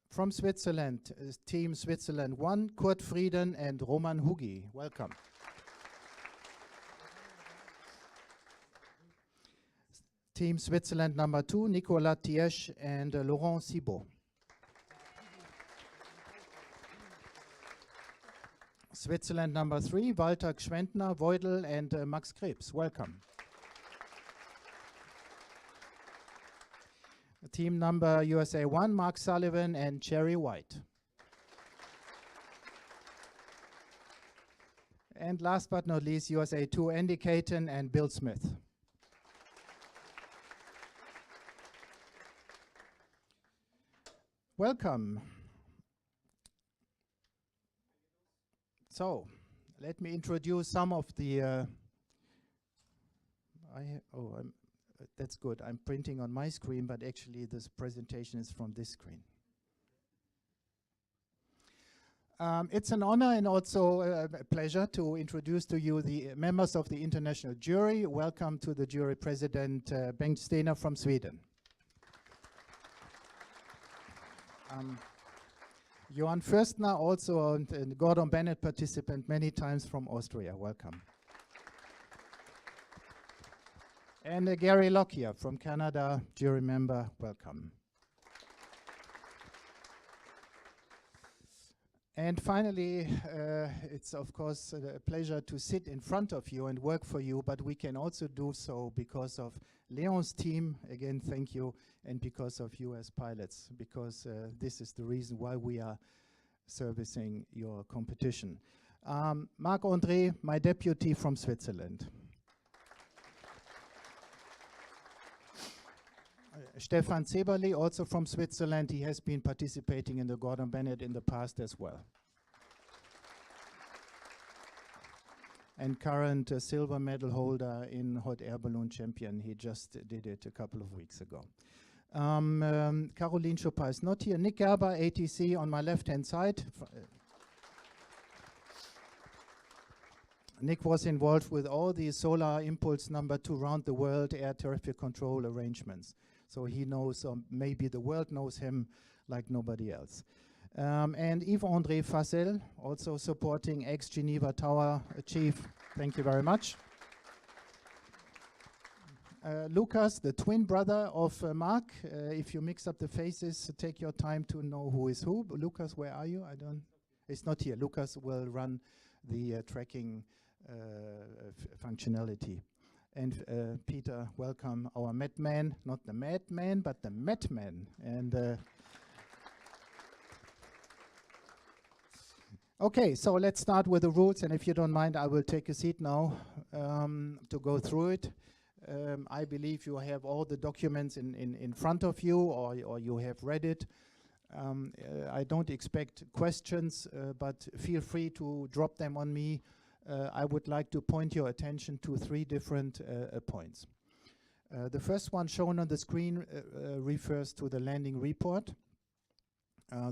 From Switzerland, Team Switzerland 1, Kurt Frieden and Roman Hugi. Welcome. Team Switzerland number 2, Nicolas Thiesch and Laurent Cibot. Switzerland number 3, Walter Gschwendner, Voidel and Max Krebs. Welcome. Team number USA 1, Mark Sullivan and Cherry White. And last but not least, USA 2, Andy Caton and Bill Smith. Welcome. So, let me introduce some of the that's good. I'm printing on my screen, but actually this presentation is from this screen. It's an honor and also a pleasure to introduce to you the members of the international jury. Welcome to the jury president, Bengt Stener from Sweden. Johan Förstner, also a Gordon Bennett participant many times from Austria. Welcome. And Gary Lockyer from Canada, jury member. Welcome. And finally, it's of course a pleasure to sit in front of you and work for you, but we can also do so because of Leon's team. Again, thank you, and because of you as pilots, because this is the reason why we are servicing your competition. Marc-André, my deputy from Switzerland. Stefan Zeberli, also from Switzerland. He has been participating in the Gordon Bennett in the past as well. And current silver medal holder in hot air balloon champion. He just did it a couple of weeks ago. Caroline Chopin is not here. Nick Gerber, ATC, on my left-hand side. Nick was involved with all the Solar Impulse number 2 round the world air traffic control arrangements. So he knows, maybe the world knows him like nobody else. And Yves-André Fassel, also supporting ex-Geneva Tower chief. Thank you very much. Lucas, the twin brother of Mark. If you mix up the faces, take your time to know who is who. Lucas, where are you? It's not here. Lucas will run the tracking functionality. And Peter, welcome, our madman, not the madman, but the madman. And okay, so let's start with the rules, and if you don't mind, I will take a seat now to go through it. I believe you have all the documents in front of you, or you have read it. I don't expect questions, but feel free to drop them on me. I would like to point your attention to 3 different points. The first one shown on the screen refers to the landing report.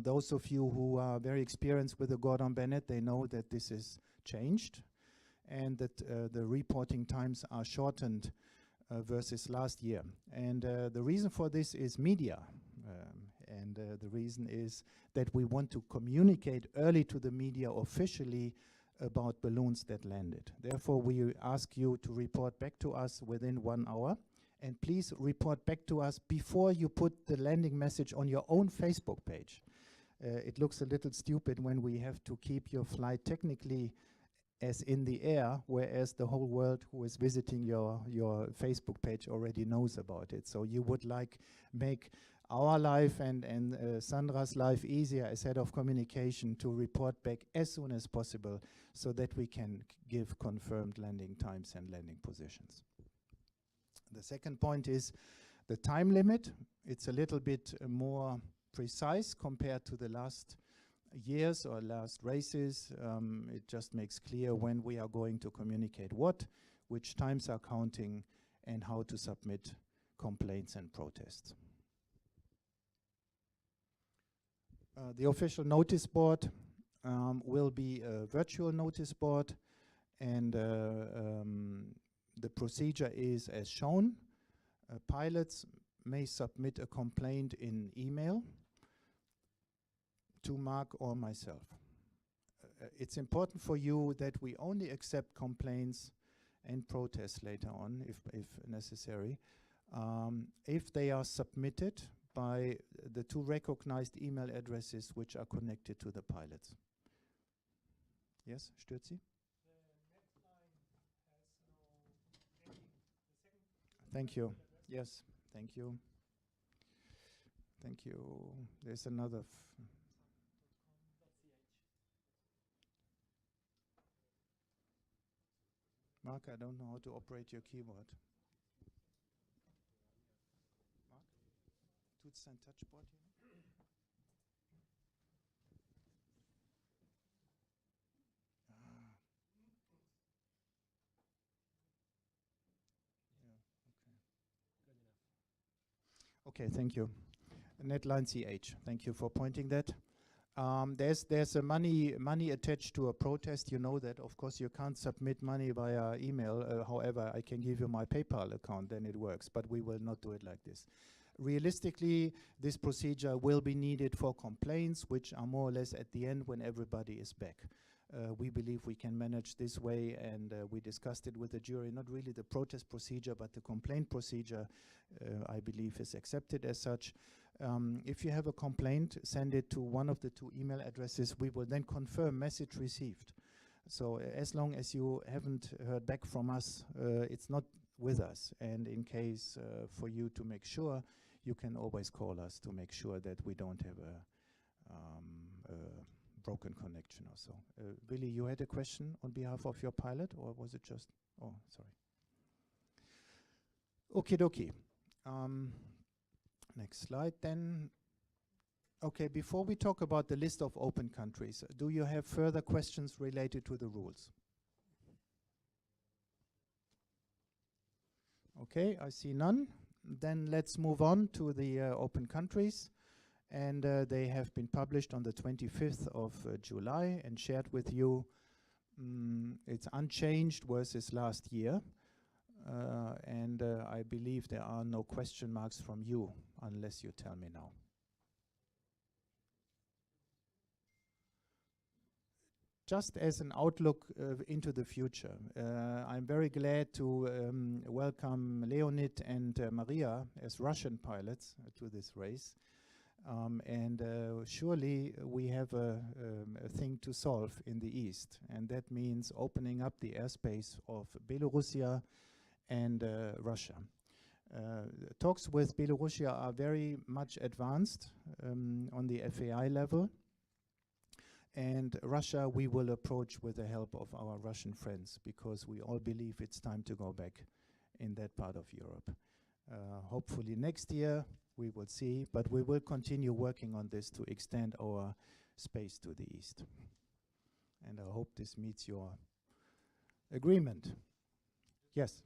Those of you who are very experienced with the Gordon Bennett, they know that this is changed and that the reporting times are shortened versus last year. And the reason for this is media. And the reason is that we want to communicate early to the media officially about balloons that landed. Therefore, we ask you to report back to us within 1 hour. And please report back to us before you put the landing message on your own Facebook page. It looks a little stupid when we have to keep your flight technically as in the air, whereas the whole world who is visiting your Facebook page already knows about it. So you would make our life and Sandra's life easier as head of communication to report back as soon as possible so that we can give confirmed landing times and landing positions. The second point is the time limit. It's a little bit more precise compared to the last years or last races. It just makes clear when we are going to communicate what, which times are counting, and how to submit complaints and protests. The official notice board will be a virtual notice board, and the procedure is as shown. Pilots may submit a complaint in email. to Mark or myself. It's important for you that we only accept complaints and protests later on, if necessary, if they are submitted by the 2 recognized email addresses which are connected to the pilots. Yes, Stürzi? Thank you. Yes, thank you. Thank you. There's another. Mark, I don't know how to operate your keyboard. Mark? Tut's dein Touchboard hier? Okay, thank you. Netline CH, thank you for pointing that. There's a money attached to a protest. You know that, of course, you can't submit money via email. However, I can give you my PayPal account, then it works. But we will not do it like this. Realistically, this procedure will be needed for complaints, which are more or less at the end when everybody is back. We believe we can manage this way, and we discussed it with the jury. Not really the protest procedure, but the complaint procedure, I believe, is accepted as such. If you have a complaint, send it to one of the 2 email addresses. We will then confirm message received. So as long as you haven't heard back from us, it's not with us. And in case for you to make sure, you can always call us to make sure that we don't have a broken connection or so. Willy, you had a question on behalf of your pilot, or was it just? Oh, sorry. Okie dokie. Next slide then. Okay, before we talk about the list of open countries, do you have further questions related to the rules? Okay, I see none. Then let's move on to the open countries. And they have been published on the 25th of July and shared with you. It's unchanged versus last year. And I believe there are no question marks from you, unless you tell me now. Just as an outlook into the future, I'm very glad to welcome Leonid and Maria as Russian pilots to this race. And surely we have a thing to solve in the east, and that means opening up the airspace of Belarusia and Russia. Talks with Belarusia are very much advanced on the FAI level, and Russia we will approach with the help of our Russian friends, because we all believe it's time to go back in that part of Europe. Hopefully next year, we will see, but we will continue working on this to extend our space to the east. And I hope this meets your agreement. Yes?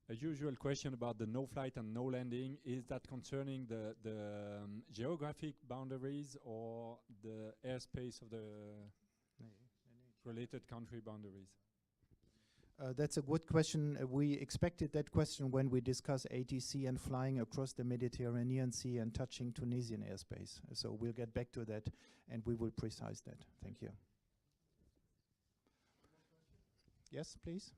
A usual question about the no flight and no landing, is that concerning the geographic boundaries or the airspace of the related country boundaries? That's a good question. We expected that question when we discuss ATC and flying across the Mediterranean Sea and touching Tunisian airspace. So we'll get back to that and we will precise that. Thank you. Yes, please.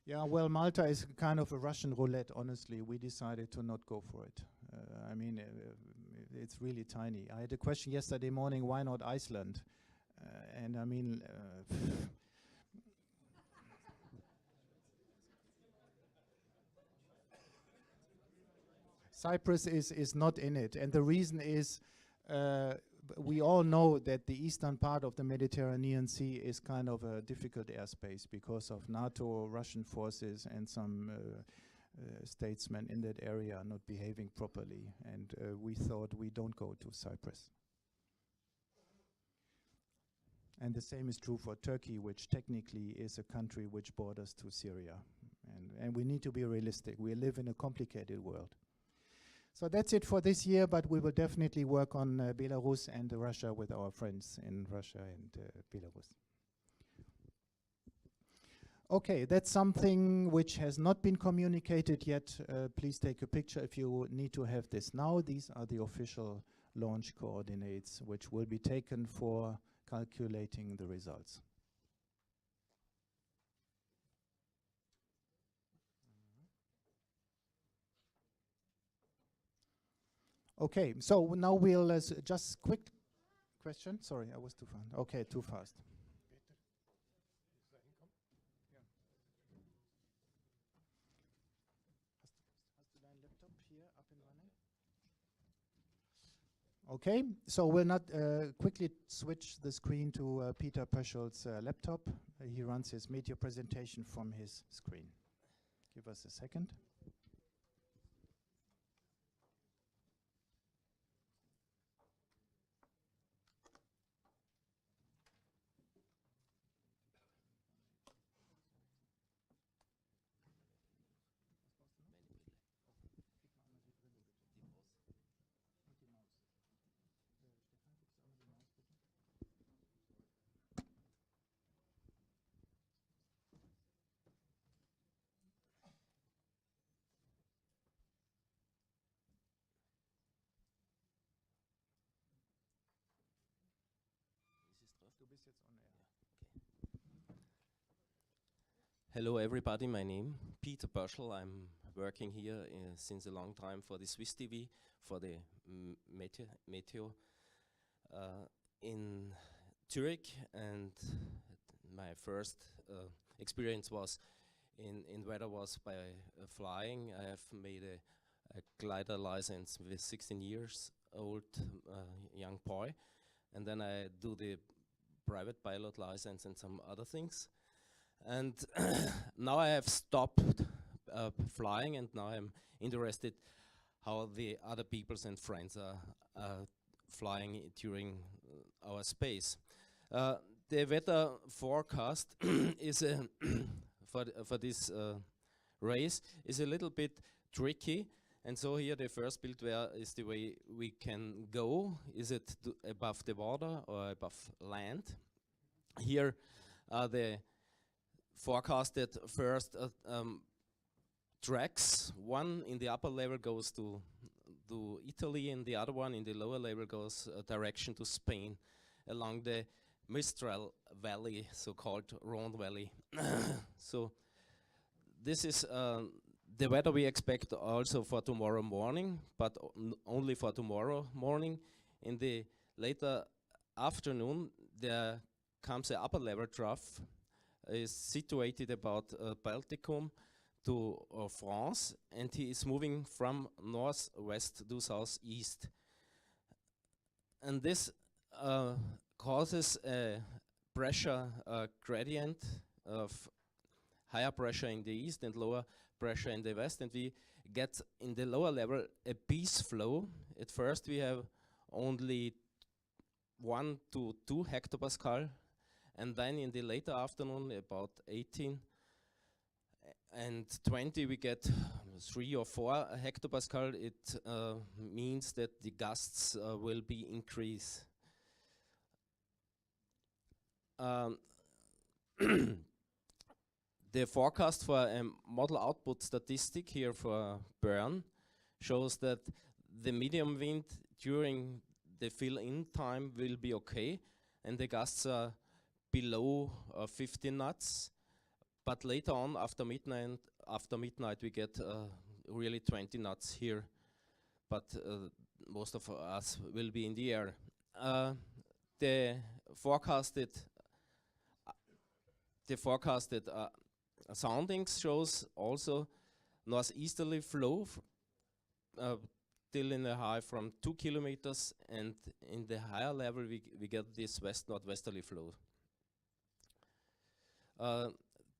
Yeah, well, Malta is kind of a Russian roulette, honestly. We decided to not go for it. I mean, it's really tiny. I had a question yesterday morning, why not Iceland? And I mean, Cyprus is not in it. And the reason is, we all know that the eastern part of the Mediterranean Sea is kind of a difficult airspace because of NATO, Russian forces, and some statesmen in that area not behaving properly. And we thought we don't go to Cyprus. And the same is true for Turkey, which technically is a country which borders to Syria. And we need to be realistic. We live in a complicated world. So that's it for this year, but we will definitely work on Belarus and Russia with our friends in Russia and Belarus. Okay, that's something which has not been communicated yet. Please take a picture if you need to have this now. These are the official launch coordinates which will be taken for calculating the results. Okay, so now we'll just quick question. Sorry, I was too fast. Okay, too fast. Okay, so we'll not quickly switch the screen to Peter Pöschel's laptop. He runs his media presentation from his screen. Give us a second. Hello everybody, my name Peter Pöschel. I'm working here since a long time for the Swiss TV, for the Meteo in Zurich, and my first experience was in weather was by flying. I have made a glider license with 16 years old young boy, and then I do the private pilot license and some other things. And now I have stopped flying, and now I'm interested how the other peoples and friends are flying during our space. The weather forecast is for this race is a little bit tricky, and so here the first build where is the way we can go. Is it above the water or above land? Here are the forecasted first tracks. One in the upper level goes to Italy, and the other one in the lower level goes direction to Spain along the Mistral Valley, so-called Rhone Valley. So this is the weather we expect also for tomorrow morning, but only for tomorrow morning. In the later afternoon, there comes an upper level trough, is situated about Balticum to France, and he is moving from northwest to southeast. And this causes a pressure gradient of higher pressure in the east and lower pressure in the west, and we get in the lower level a peace flow. At first we have only 1 to 2 hectopascal, and then in the later afternoon about 18 and 20 we get 3 or 4 hectopascal. It means that the gusts will be increased. The forecast for a model output statistic here for Bern shows that the medium wind during the fill-in time will be okay, and the gusts are below 15 knots. But later on, after midnight, we get really 20 knots here. But most of us will be in the air. The forecasted soundings shows also northeasterly flow till in a high from 2 kilometers, and in the higher level we get this west-northwesterly flow.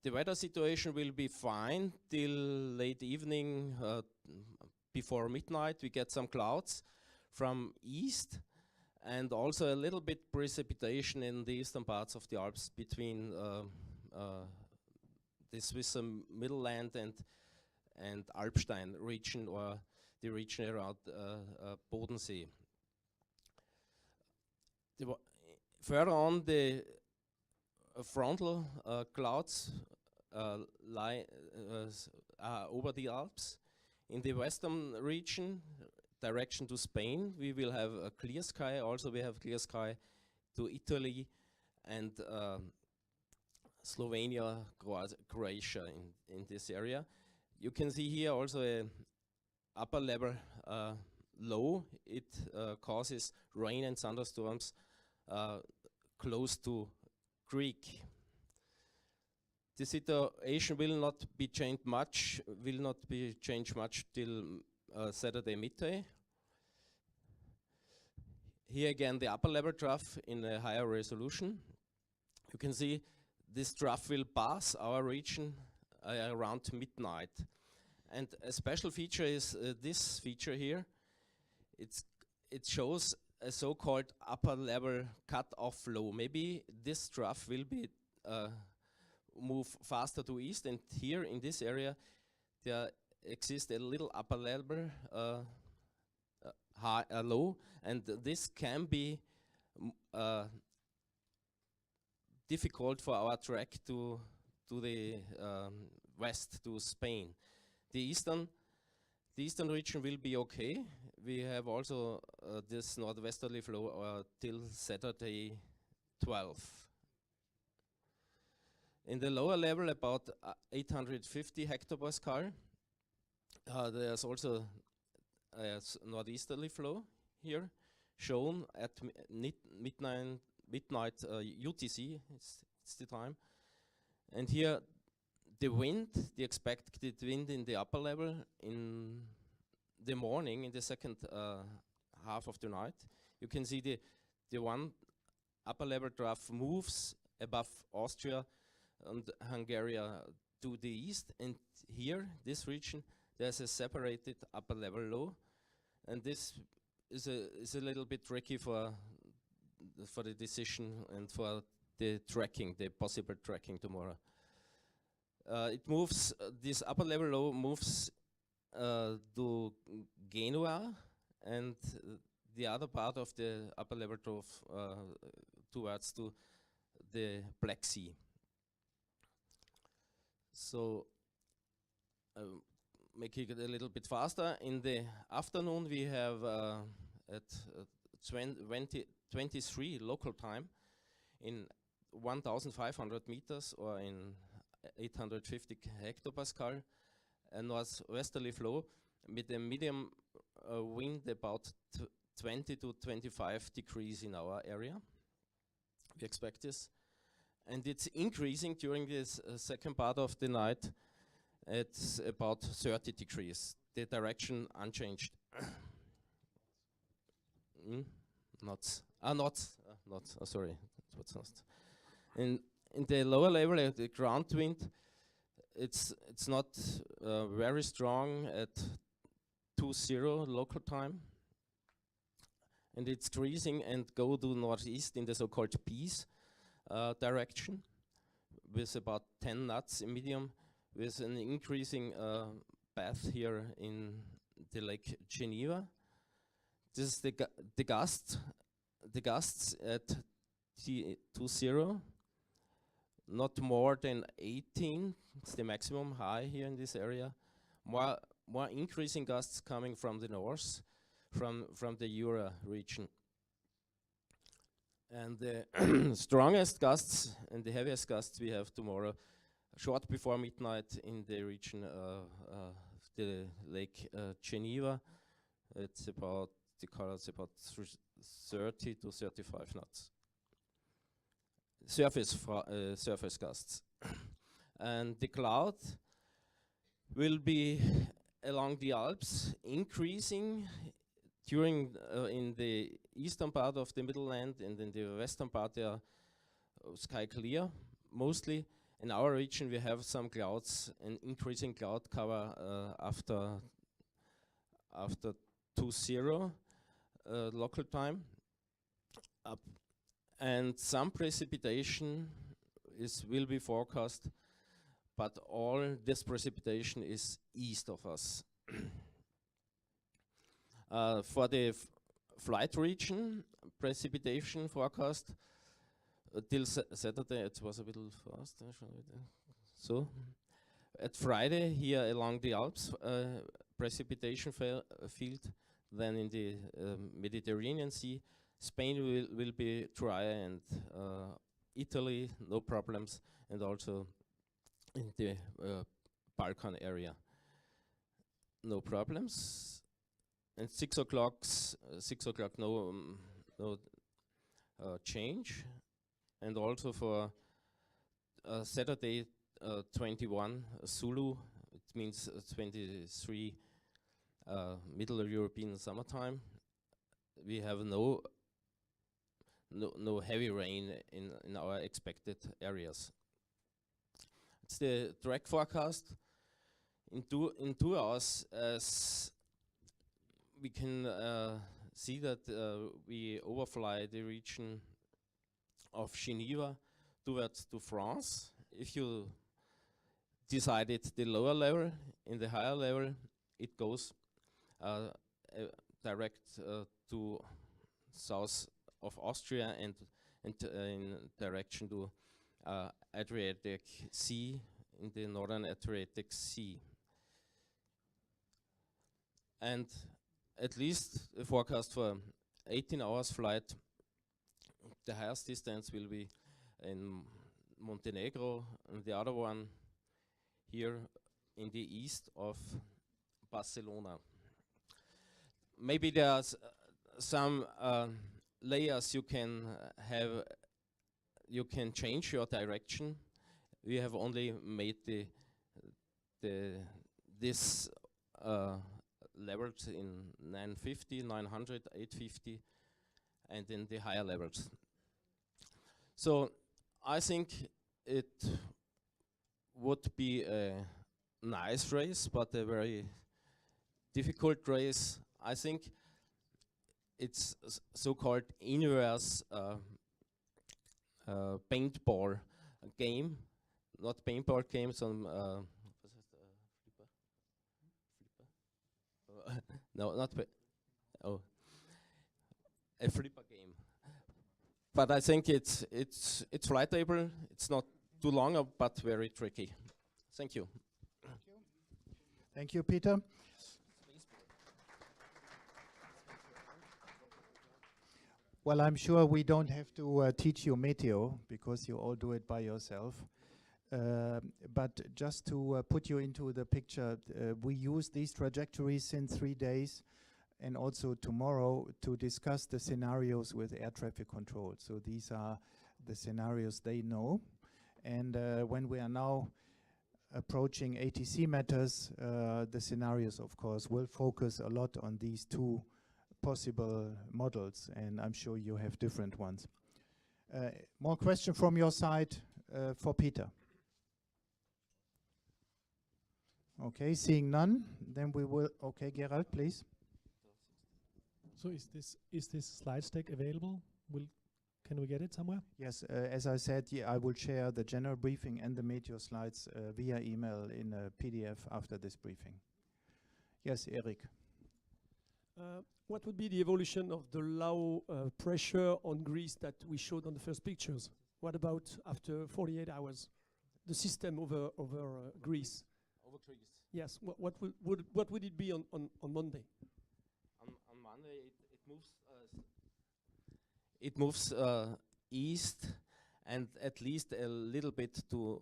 The weather situation will be fine till late evening. Before midnight we get some clouds from east, and also a little bit precipitation in the eastern parts of the Alps between the Swiss middle land and Alpstein region, or the region around Bodensee. Further on, the frontal clouds lie over the Alps. In the western region, direction to Spain, we will have a clear sky. Also, we have clear sky to Italy and Slovenia, Croatia in this area. You can see here also a upper level low. It causes rain and thunderstorms close to Greek. The situation will not be changed much. Till Saturday midday. Here again, the upper level trough in a higher resolution. You can see this trough will pass our region around midnight. And a special feature is this feature here. It shows a so-called upper level cut-off low. Maybe this trough will be move faster to east, and here in this area there exists a little upper level low, and this can be difficult for our track to the west to Spain. The eastern region will be okay. We have also this northwesterly flow till Saturday 12. In the lower level, about 850 hectopascal, there's also a northeasterly flow here, shown at midnight UTC, it's the time. And here the wind, the expected wind in the upper level in the morning, in the second half of the night, you can see the one upper level trough moves above Austria and Hungary to the east, and here, this region, there's a separated upper level low, and this is a little bit tricky for the decision and for the tracking, the possible tracking tomorrow. It moves, this upper level low moves to Genoa, and the other part of the upper level trough towards to the Black Sea. So, make it a little bit faster. In the afternoon, we have at 23 local time in 1,500 meters or in 850 hectopascal, a northwesterly flow with a medium wind about 20 to 25 degrees in our area. We expect this. And it's increasing during this second part of the night. It's about 30 degrees. The direction unchanged. Sorry. What's not? In the lower level, the ground wind, it's not very strong at 20 local time. And it's decreasing and go to northeast in the so-called peace direction with about 10 knots in medium, with an increasing path here in the Lake Geneva. This is the gusts at T20, not more than 18. It's the maximum high here in this area. More increasing gusts coming from the north, from the Jura region. And the strongest gusts and the heaviest gusts we have tomorrow, short before midnight in the region of the Lake Geneva. It's about, the colors about 30 to 35 knots. Surface gusts. And the cloud will be along the Alps, increasing during in the eastern part of the middle land, and in the western part they are sky clear mostly. In our region we have some clouds, an increasing cloud cover after 20 local time, and some precipitation will be forecast, but all this precipitation is east of us. For the flight region, precipitation forecast till Saturday, it was a little fast. So at Friday here along the Alps, precipitation field, then in the Mediterranean Sea, Spain will be dry, and Italy no problems, and also in the Balkan area no problems. And 6 o'clock, no change, and also for Saturday 21 Zulu, it means 23 Middle European summertime. We have no heavy rain in our expected areas. It's the track forecast. In 2 hours, as we can see that we overfly the region of Geneva towards to France. If you decided the lower level, in the higher level, it goes direct to south of Austria and in direction to Adriatic Sea, in the northern Adriatic Sea. And at least the forecast for 18 hours flight, the highest distance will be in Montenegro, and the other one here in the east of Barcelona. Maybe there's some layers you can have. You can change your direction. We have only made this levels in 950, 900, 850, and in the higher levels. So I think it would be a nice race, but a very difficult race. I think it's so-called inverse paintball game, not paintball game, some no, not a flipper game. But I think it's flightable. It's not too long, but very tricky. Thank you. Thank you, Peter. Well, I'm sure we don't have to teach you meteo, because you all do it by yourself. But just to put you into the picture, we use these trajectories in 3 days and also tomorrow to discuss the scenarios with air traffic control. So these are the scenarios they know. And when we are now approaching ATC matters, the scenarios, of course, will focus a lot on these two possible models, and I'm sure you have different ones. More question from your side for Peter? Okay, seeing none, then we will. Okay, Gerald, please. So is this slide deck available? Can we get it somewhere? Yes, as I said, I will share the general briefing and the meteor slides via email in a PDF after this briefing. Yes, Eric. What would be the evolution of the low pressure on Greece that we showed on the first pictures? What about after 48 hours? The system over Greece? Over Greece. Yes. What would it be on Monday? On Monday, it moves east and at least a little bit to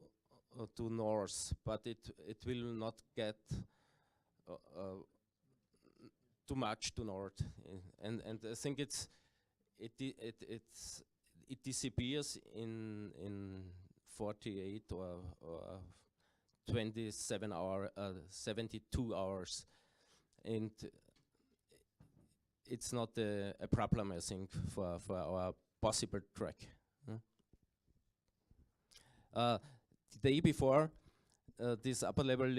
north, but it will not get too much to north, and I think it disappears in 48 or 27 hour 72 hours, and it's not a problem, I think, for our possible track. The day before, this upper level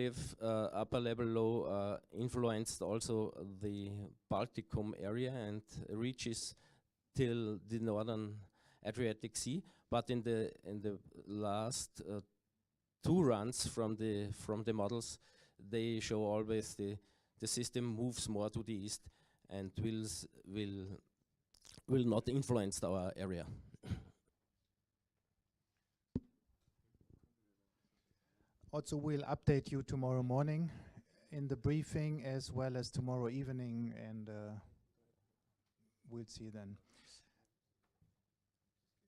low influenced also the Balticum area and reaches till the northern Adriatic Sea. But in the last 2 runs from the models, they show always the system moves more to the east and will not influence our area. Also, we'll update you tomorrow morning in the briefing as well as tomorrow evening, and we'll see then.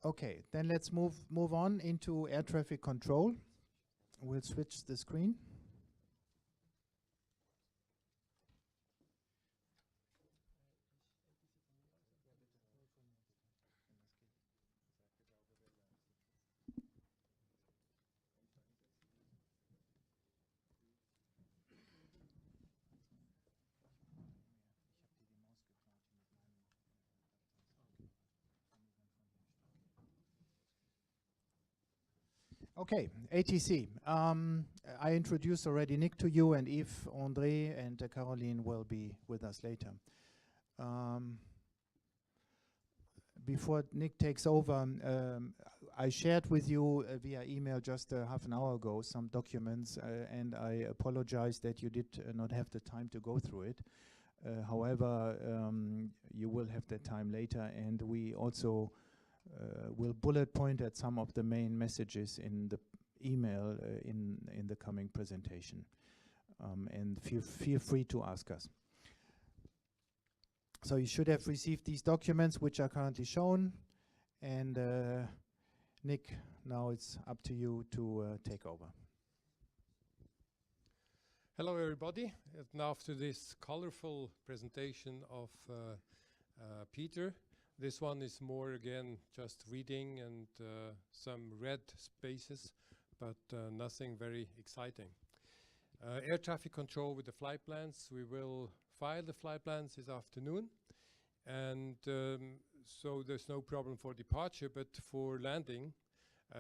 Okay, then let's move on into air traffic control. We'll switch the screen. Okay, ATC. I introduced already Nick to you, and Yves, André, and Caroline will be with us later. Before Nick takes over, I shared with you via email just half an hour ago some documents, and I apologize that you did not have the time to go through it. However, you will have that time later, and we also will bullet point at some of the main messages in the email in the coming presentation. And feel free to ask us. So you should have received these documents, which are currently shown. And Nick, now it's up to you to take over. Hello, everybody. Now, after this colorful presentation of Peter, this one is more, again, just reading and some red spaces, but nothing very exciting. Air traffic control with the flight plans. We will file the flight plans this afternoon. And so there's no problem for departure, but for landing,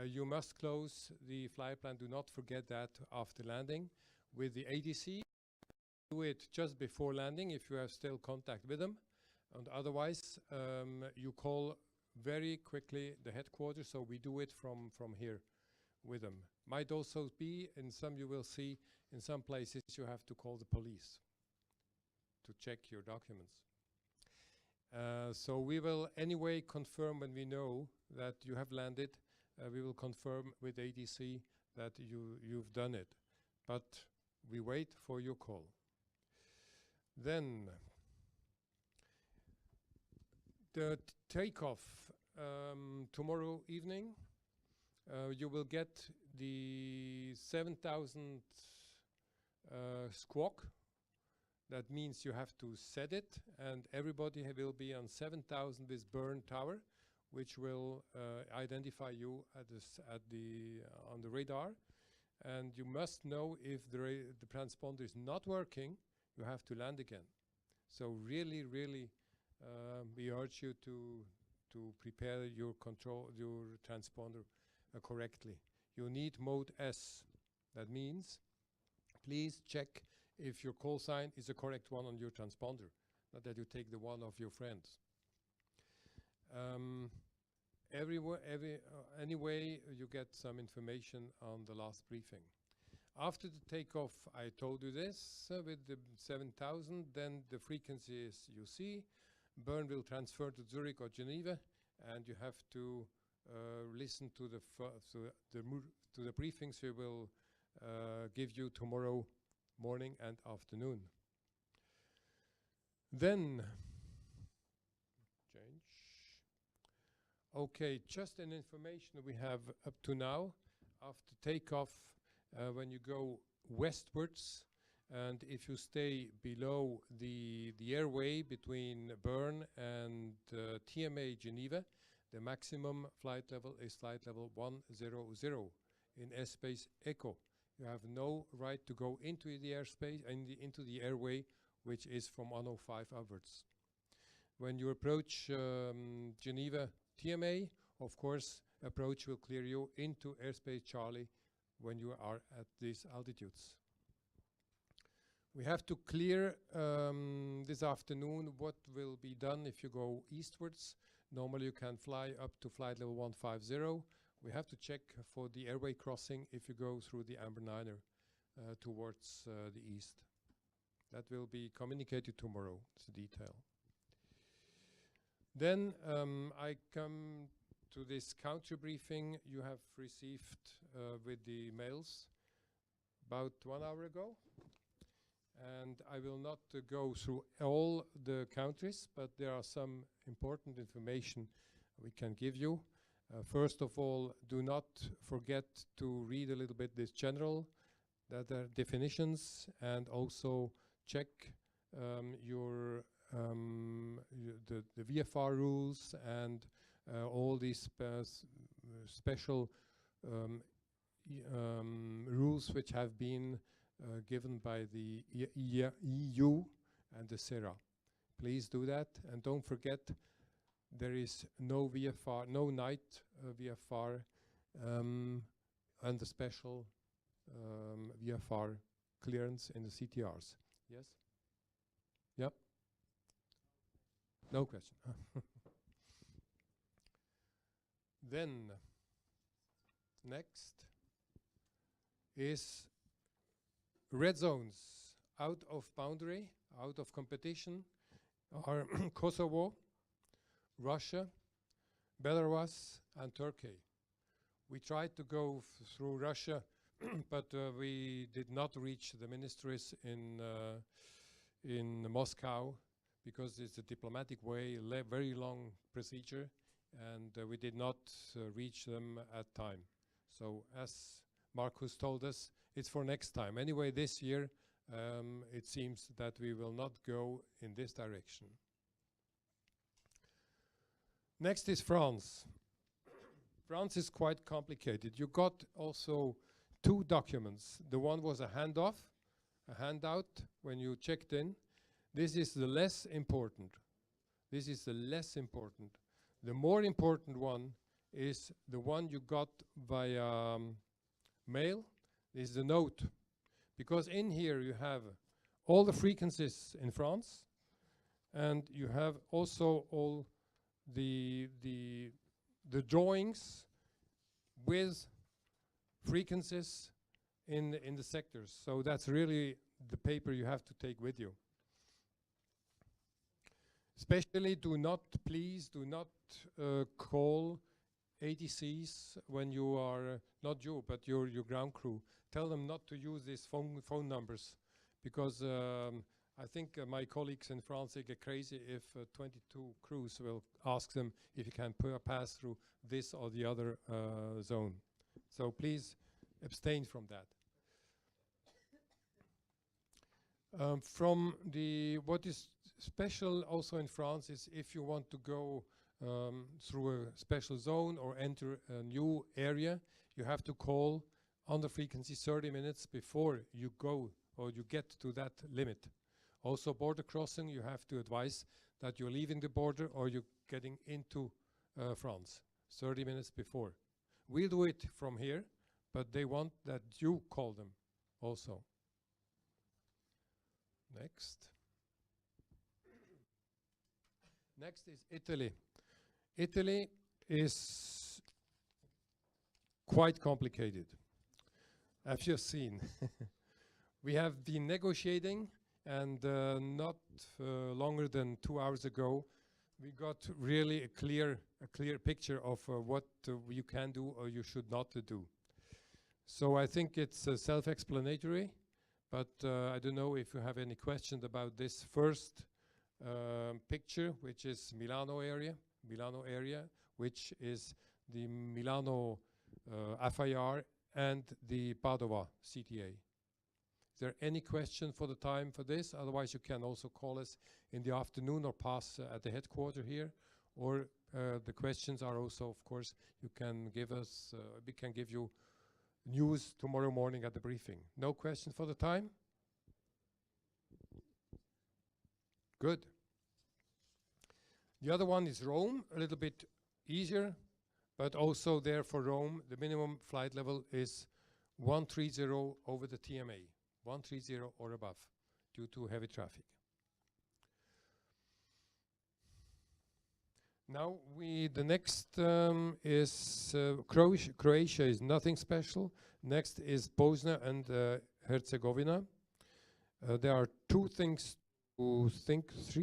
you must close the flight plan. Do not forget that after landing. With the ADC, do it just before landing if you have still contact with them. And otherwise, you call very quickly the headquarters, so we do it from here with them. Might also be, in some you will see, in some places you have to call the police to check your documents. So we will anyway confirm when we know that you have landed. We will confirm with ADC that you've done it. But we wait for your call. Then the takeoff tomorrow evening. You will get the 7,000 squawk. That means you have to set it, and everybody will be on 7,000 with burn tower, which will identify you on the radar. And you must know if the transponder is not working, you have to land again. So really, really, we urge you to prepare your transponder correctly. You need mode S. That means, please check if your call sign is the correct one on your transponder, not that you take the one of your friends. Anyway, you get some information on the last briefing. After the takeoff, I told you this, with the 7,000, then the frequency is UC. Bern will transfer to Zurich or Geneva, and you have to listen to the briefings we will give you tomorrow morning and afternoon. Then, change. Okay, just an information we have up to now. After takeoff, when you go westwards, and if you stay below the airway between Bern and TMA Geneva, the maximum flight level is flight level 100 in airspace Echo. You have no right to go into the airspace and into the airway, which is from 105 upwards. When you approach Geneva TMA, of course, approach will clear you into airspace Charlie when you are at these altitudes. We have to clear this afternoon what will be done if you go eastwards. Normally you can fly up to flight level 150. We have to check for the airway crossing if you go through the Amber Niner towards the east. That will be communicated tomorrow, it's a detail. Then I come to this counter briefing you have received with the mails. about 1 hour ago. And I will not go through all the countries, but there are some important information we can give you. First of all, do not forget to read a little bit this general, that are definitions, and also check the VFR rules and all these special rules which have been given by the EU and the CERA. Please do that, and don't forget there is no VFR, no night VFR, and the special VFR clearance in the CTRs. Yes? Yep. No question. Then next is red zones out of boundary, out of competition, are Kosovo, Russia, Belarus, and Turkey. We tried to go through Russia, but we did not reach the ministries in Moscow because it's a diplomatic way, very long procedure, and we did not reach them at time. So as Marcus told us, it's for next time. Anyway, this year, it seems that we will not go in this direction. Next is France. France is quite complicated. You got also 2 documents. The one was a handout when you checked in. This is the less important. This is the less important. The more important one is the one you got via mail. This is the note. Because in here you have all the frequencies in France, and you have also all the drawings with frequencies in the sectors. So that's really the paper you have to take with you. Especially please do not call ATCs when you are, not you, but your ground crew. Tell them not to use these phone numbers, because I think my colleagues in France, they get crazy if 22 crews will ask them if you can pass through this or the other zone. So please abstain from that. What is special also in France is if you want to go through a special zone or enter a new area, you have to call on the frequency 30 minutes before you go or you get to that limit. Also border crossing, you have to advise that you're leaving the border or you're getting into France 30 minutes before. We'll do it from here, but they want that you call them also. Next. Next is Italy. Italy is quite complicated, as you've seen. We have been negotiating, and not longer than 2 hours ago, we got really a clear picture of what you can do or you should not do. So I think it's self-explanatory, but I don't know if you have any questions about this first picture, which is Milano area, which is the Milano FIR and the Padova CTA. Is there any question for the time for this? Otherwise, you can also call us in the afternoon or pass at the headquarters here. Or the questions are also, of course, you can give us, we can give you news tomorrow morning at the briefing. No question for the time? Good. The other one is Rome, a little bit easier, but also there for Rome, the minimum flight level is 130 over the TMA. 130 or above due to heavy traffic. Now the next is Croatia. Croatia is nothing special. Next is Bosnia and Herzegovina. There are three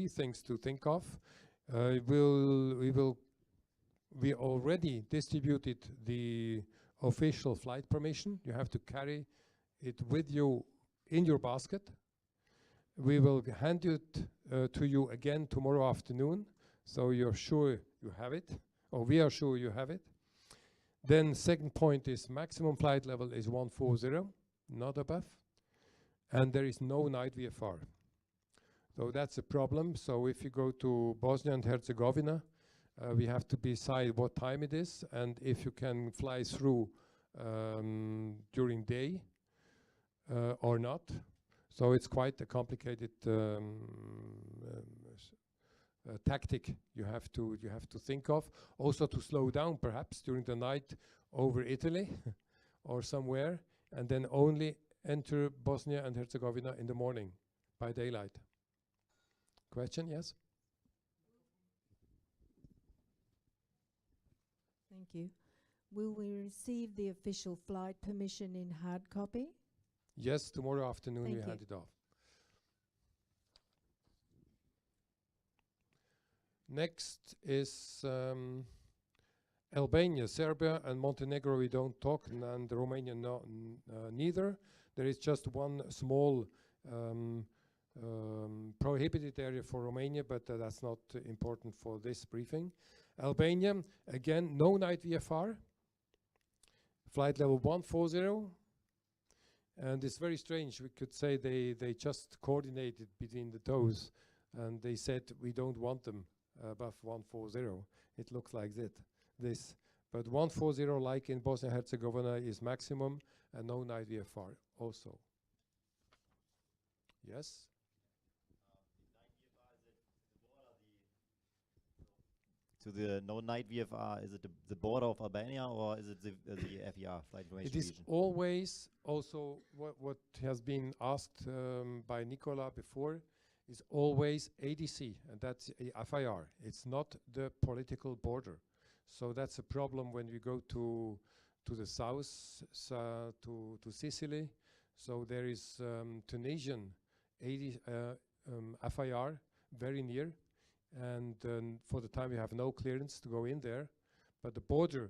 things to think of. We already distributed the official flight permission. You have to carry it with you in your basket. We will hand it to you again tomorrow afternoon, so you're sure you have it, or we are sure you have it. Then second point is maximum flight level is 140, not above, and there is no night VFR. So that's a problem. So if you go to Bosnia and Herzegovina, we have to decide what time it is and if you can fly through during day or not. So it's quite a complicated tactic you have to think of. Also to slow down perhaps during the night over Italy or somewhere, and then only enter Bosnia and Herzegovina in the morning by daylight. Question, yes? Thank you. Will we receive the official flight permission in hard copy? Yes, tomorrow afternoon Thank we you. hand it off. Next is Albania, Serbia and Montenegro we don't talk, and Romania neither. There is just one small prohibited area for Romania, but that's not important for this briefing. Albania, again, no night VFR, flight level 140, and it's very strange. We could say they just coordinated between the toes, and they said we don't want them above 140. It looks like this. But 140, like in Bosnia and Herzegovina, is maximum, and no night VFR also. Yes? To the no night VFR, is it the border of Albania or is it the FER, Flight Information It is Region? always also what has been asked by Nicola before, is always ADC, and that's FIR. It's not the political border. So that's a problem when we go to the south, to Sicily. So there is Tunisian FIR very near, and for the time we have no clearance to go in there. But the border,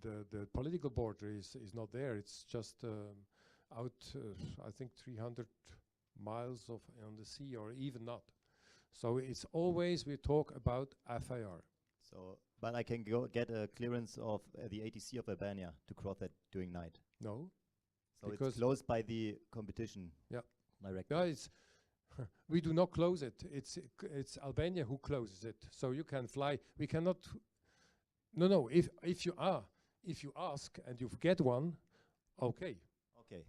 the political border is not there. It's just out, I think 300 miles on the sea, or even not. So it's always we talk about FIR. So, but I can get a clearance of the ATC of Albania to cross that during night. No. So Because it's closed by the competition. Yeah. Directly. Yeah, it's we do not close it. It's Albania who closes it. So you can fly. We cannot. No. If you ask and you get one, okay.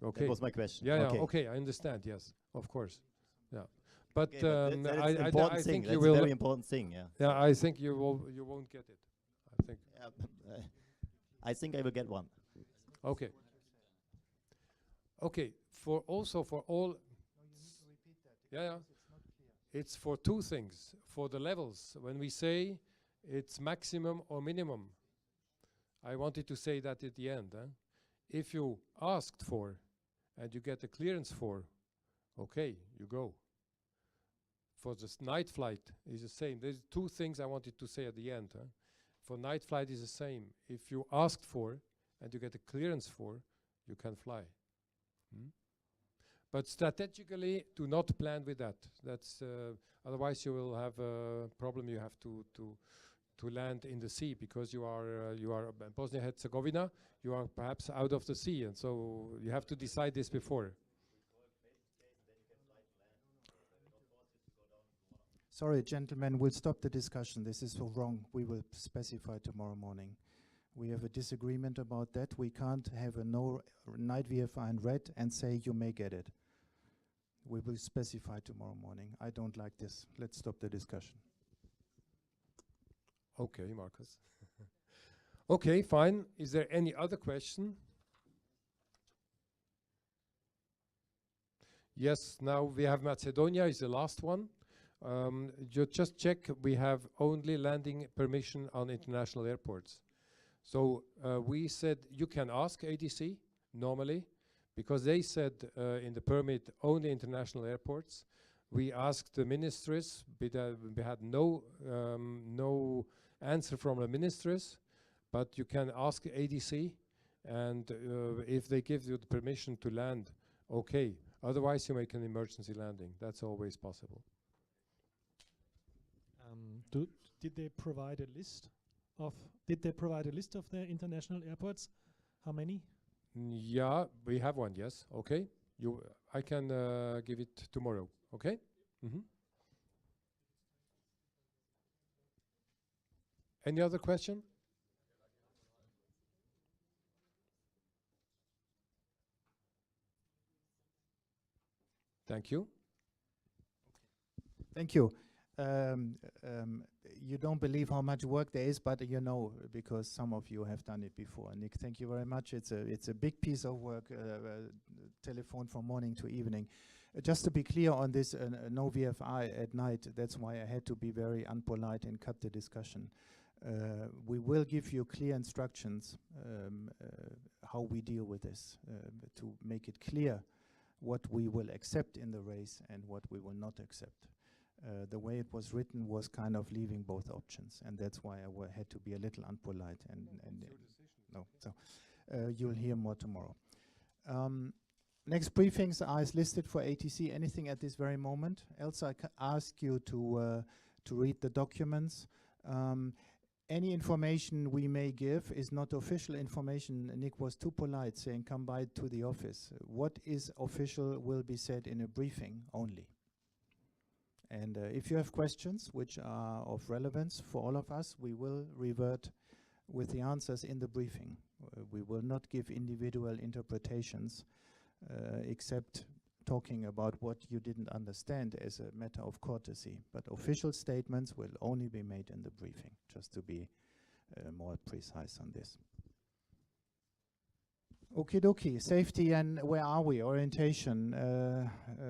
Okay. That was my question. Yeah. Okay. Okay, I understand. Yes, of course. Yeah, but Okay, but I think that's you a will. very important thing. Yeah. Yeah, I think you won't get it. I think. I think I will get one. Okay. Okay. For all. Yeah. It's for two things. For the levels, when we say it's maximum or minimum, I wanted to say that at the end. If you asked for and you get a clearance for, okay, you go. For this night flight is the same. There's two things I wanted to say at the end. For night flight is the same. If you asked for and you get a clearance for, you can fly. But strategically, do not plan with that. That's otherwise you will have a problem. You have to land in the sea because you are Bosnia Herzegovina. You are perhaps out of the sea, and so you have to decide this before. Sorry, gentlemen, we'll stop the discussion. This is so wrong. We will specify tomorrow morning. We have a disagreement about that. We can't have a no night VFR in red and say you may get it. We will specify tomorrow morning. I don't like this. Let's stop the discussion. Okay, Marcus. Okay, fine. Is there any other question? Yes, now we have Macedonia is the last one. You just check, we have only landing permission on international airports. So we said you can ask ADC normally, because they said in the permit only international airports. We asked the ministries, we had no answer from the ministries, but you can ask ADC, and if they give you the permission to land okay. Otherwise, you make an emergency landing. That's always possible. Did they provide a list of? Did they provide a list of the international airports? How many? Yeah, we have one. Yes. Okay. I can give it tomorrow. Okay. Any other question? Thank you. Thank you. You don't believe how much work there is, but you know, because some of you have done it before. Nick, thank you very much. It's a big piece of work, telephone from morning to evening. Just to be clear on this, no VFI at night, that's why I had to be very unpolite and cut the discussion. We will give you clear instructions how we deal with this, to make it clear what we will accept in the race and what we will not accept. The way it was written was kind of leaving both options, and that's why I had to be a little unpolite. You'll hear more tomorrow. Next briefings are as listed for ATC. Anything at this very moment? Else I ask you to read the documents. Any information we may give is not official information. Nick was too polite saying come by to the office. What is official will be said in a briefing only. And if you have questions which are of relevance for all of us, we will revert with the answers in the briefing. We will not give individual interpretations except talking about what you didn't understand as a matter of courtesy. But official statements will only be made in the briefing, just to be more precise on this. Okie dokie, safety and where are we? Orientation.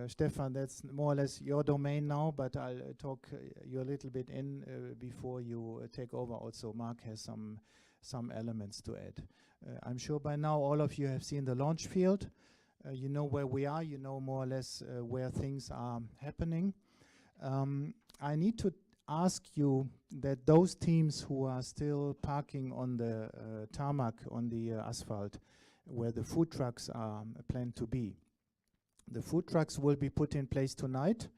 Stefan, that's more or less your domain now, but I'll talk you a little bit in before you take over. Also, Mark has some elements to add. I'm sure by now all of you have seen the launch field. You know where we are, you know more or less where things are happening. I need to ask you that those teams who are still parking on the tarmac, on the asphalt, where the food trucks are planned to be. The food trucks will be put in place tonight,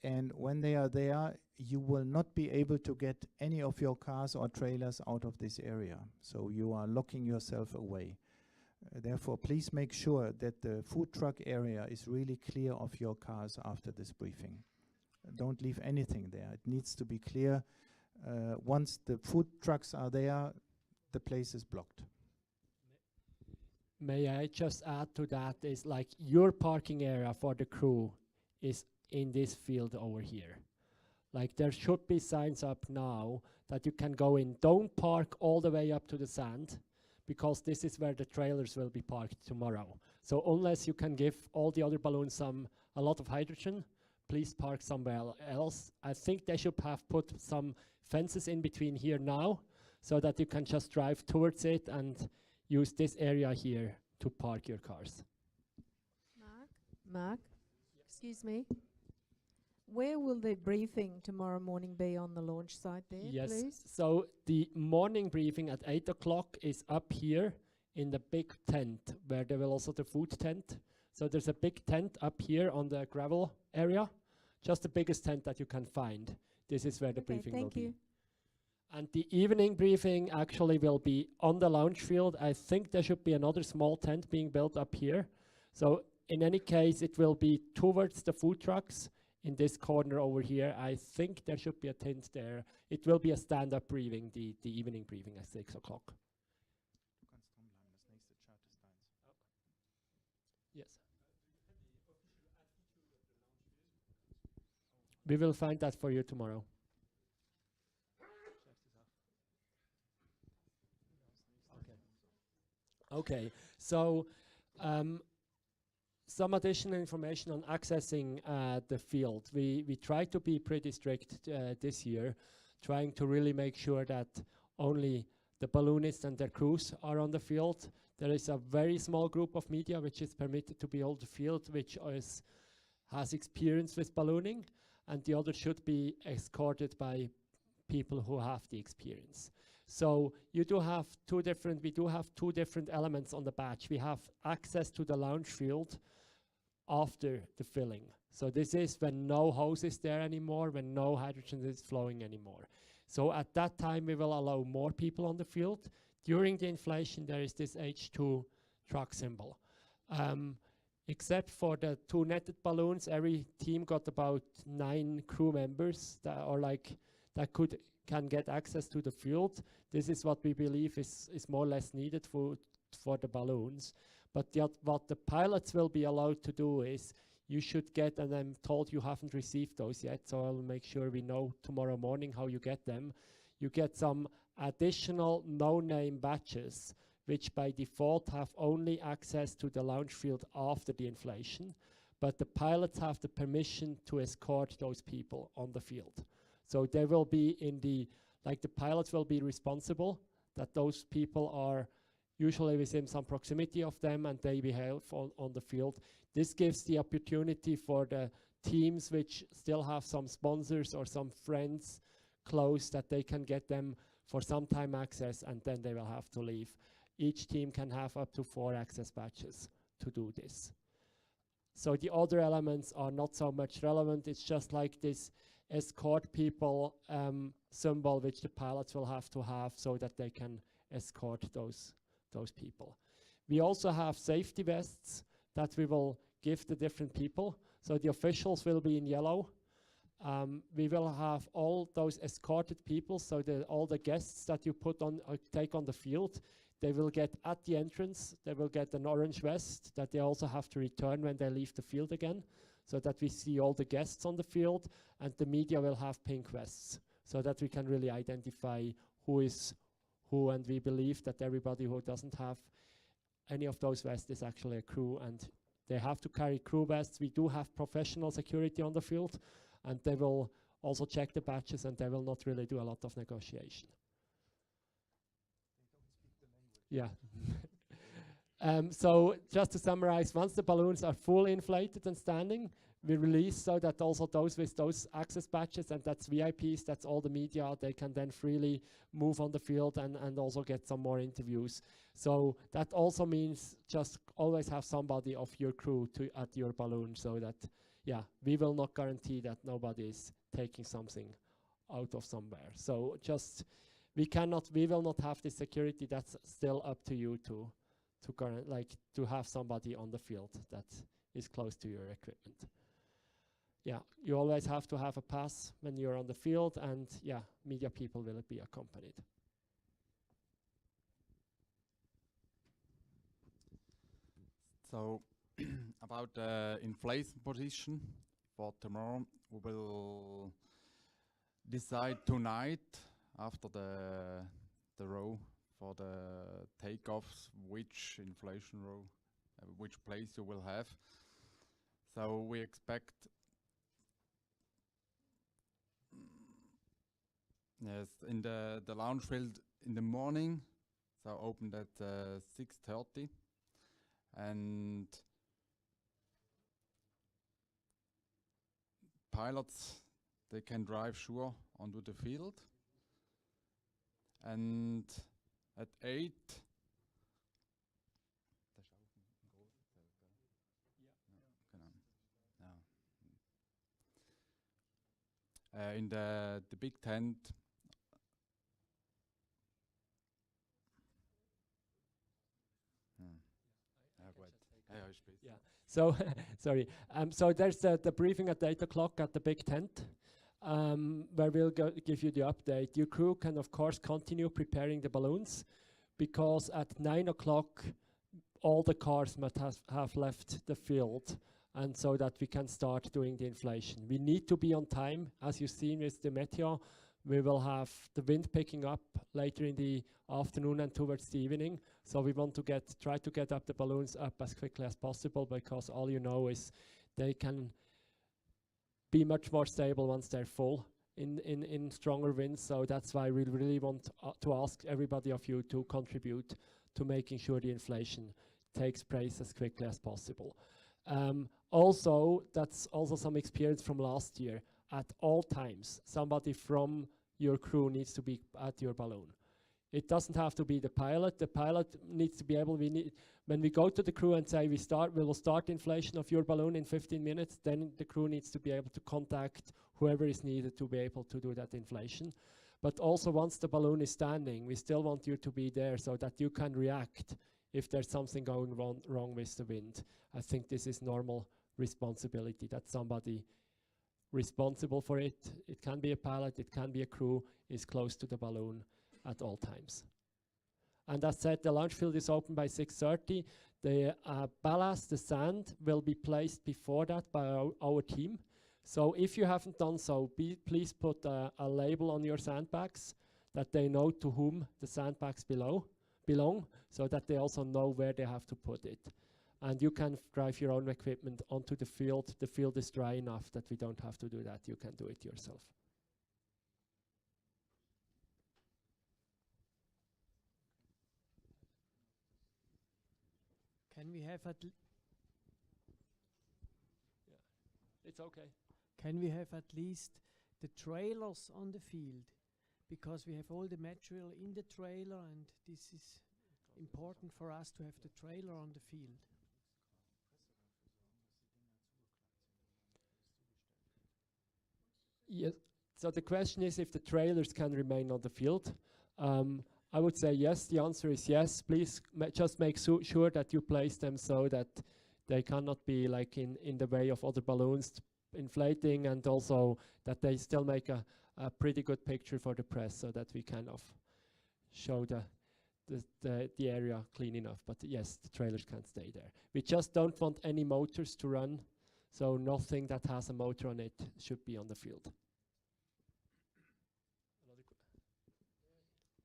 and when they are there, you will not be able to get any of your cars or trailers out of this area. So you are locking yourself away. Therefore, please make sure that the food truck area is really clear of your cars after this briefing. Don't leave anything there. It needs to be clear. Once the food trucks are there, the place is blocked. May I just add to that, is like your parking area for the crew is in this field over here. Like there should be signs up now that you can go in. Don't park all the way up to the sand, because this is where the trailers will be parked tomorrow. So unless you can give all the other balloons a lot of hydrogen, please park somewhere else. I think they should have put some fences in between here now, so that you can just drive towards it and use this area here to park your cars. Mark, excuse me. Where will the briefing tomorrow morning be on the launch site there, please? So the morning briefing at 8 o'clock is up here in the big tent, where there will also the food tent. So there's a big tent up here on the gravel area, just the biggest tent that you can find. This is where the briefing will be. And the evening briefing actually will be on the launch field. I think there should be another small tent being built up here. So in any case, it will be towards the food trucks in this corner over here. I think there should be a tent there. It will be a stand-up briefing, the evening briefing at 6 o'clock. Yes. We will find that for you tomorrow. Okay, so some additional information on accessing the field. We try to be pretty strict this year, trying to really make sure that only the balloonists and their crews are on the field. There is a very small group of media which is permitted to be on the field, which has experience with ballooning, and the others should be escorted by people who have the experience. So we do have two different elements on the badge. We have access to the launch field after the filling. So this is when no hose is there anymore, when no hydrogen is flowing anymore. So at that time, we will allow more people on the field. During the inflation, there is this H2 truck symbol. Except for the 2 netted balloons, every team got about 9 crew members that are can get access to the field. This is what we believe is more or less needed for the balloons. But what the pilots will be allowed to do is, you should get, and I'm told you haven't received those yet, so I'll make sure we know tomorrow morning how you get them. You get some additional no-name badges, which by default have only access to the launch field after the inflation, but the pilots have the permission to escort those people on the field. So they will be the pilots will be responsible that those people are usually within some proximity of them and they behave on the field. This gives the opportunity for the teams which still have some sponsors or some friends close, that they can get them for some time access, and then they will have to leave. Each team can have up to 4 access badges to do this. So the other elements are not so much relevant. It's just like this escort people symbol which the pilots will have to have so that they can escort those people. We also have safety vests that we will give the different people. So the officials will be in yellow. We will have all those escorted people, so all the guests that you take on the field, they will get at the entrance, they will get an orange vest that they also have to return when they leave the field again, so that we see all the guests on the field, and the media will have pink vests, so that we can really identify who is who, and we believe that everybody who doesn't have any of those vests is actually a crew, and they have to carry crew vests. We do have professional security on the field, and they will also check the badges, and they will not really do a lot of negotiation. Yeah. So just to summarize, once the balloons are fully inflated and standing, we release so that also those with those access badges, and that's VIPs, that's all the media, they can then freely move on the field and also get some more interviews. So that also means just always have somebody of your crew at your balloon, so that, yeah, we will not guarantee that nobody is taking something out of somewhere. So just, we will not have the security. That's still up to you to have somebody on the field that is close to your equipment. Yeah, you always have to have a pass when you're on the field, and yeah, media people will be accompanied. So about the inflation position for tomorrow, we will decide tonight after the row for the takeoffs, which inflation row, which place you will have. So we expect, yes, in the launch field in the morning, so opened at 6:30, and pilots, they can drive sure onto the field, and at 8 in the big tent. Yeah. So sorry. So there's the briefing at 8 o'clock at the big tent, where we'll give you the update. Your crew can of course continue preparing the balloons, because at 9 o'clock all the cars must have left the field, and so that we can start doing the inflation. We need to be on time. As you've seen with the meteor, we will have the wind picking up later in the afternoon and towards the evening. So we want to try to get up the balloons up as quickly as possible, because all you know is they can be much more stable once they're full in stronger winds. So that's why we really want to ask everybody of you to contribute to making sure the inflation takes place as quickly as possible. Also, that's also some experience from last year. At all times, somebody from your crew needs to be at your balloon. It doesn't have to be the pilot. The pilot needs to be able, when we go to the crew and say we will start inflation of your balloon in 15 minutes, then the crew needs to be able to contact whoever is needed to be able to do that inflation. But also once the balloon is standing, we still want you to be there so that you can react if there's something going wrong with the wind. I think this is normal responsibility, that somebody responsible for it can be a pilot, it can be a crew, is close to the balloon at all times. And as said, the launch field is open by 6:30. The ballast, the sand, will be placed before that by our team. So if you haven't done so, please put a label on your sandbags that they know to whom the sandbags belong, so that they also know where they have to put it. And you can drive your own equipment onto the field. The field is dry enough that we don't have to do that. You can do it yourself. Can we have It's okay. Can we have at least the trailers on the field? Because we have all the material in the trailer, and this is important for us to have the trailer on the field. Yes. So the question is if the trailers can remain on the field. I would say yes. The answer is yes. Please just make sure that you place them so that they cannot be like in the way of other balloons inflating, and also that they still make a pretty good picture for the press, so that we kind of show the area clean enough. But yes, the trailers can stay there. We just don't want any motors to run, so nothing that has a motor on it should be on the field.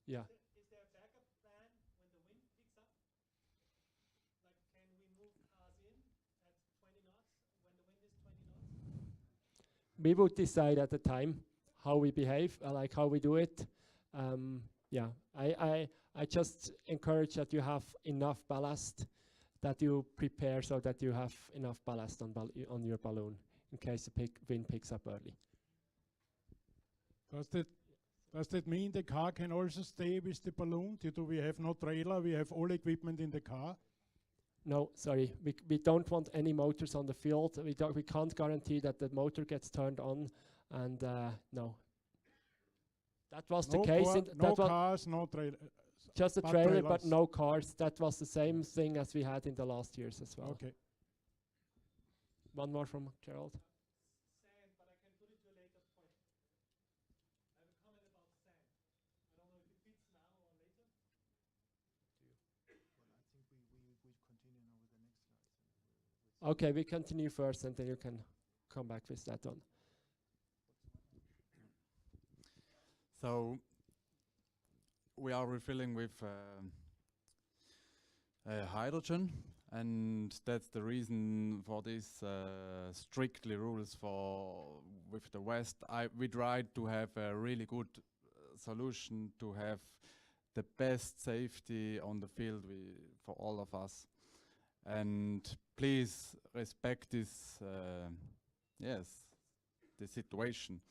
Yeah. Is there a backup plan when the wind picks up? Like, can we move cars in at 20 knots when the wind is 20 knots? We would decide at the time how we behave, like how we do it. Yeah, I just encourage that you have enough ballast, that you prepare so that you have enough ballast on your balloon in case the wind picks up early. Does that mean the car can also stay with the balloon? Do we have no trailer? We have all equipment in the car? No, sorry. We don't want any motors on the field. We can't guarantee that the motor gets turned on, and no. That was the case. No cars, no trailer. Just a trailer, but no cars. That was the same thing as we had in the last years as well. Okay. One more from Gerald. Sand, but I can put it to a later point. I have a comment about sand. I don't know if it fits now or later. Well, I think we continue now with the next slide. Okay, we continue first, and then you can come back with that one. So we are refilling with hydrogen, and that's the reason for these strictly rules with the West. We tried to have a really good solution to have the best safety on the field for all of us. And please respect this, the situation.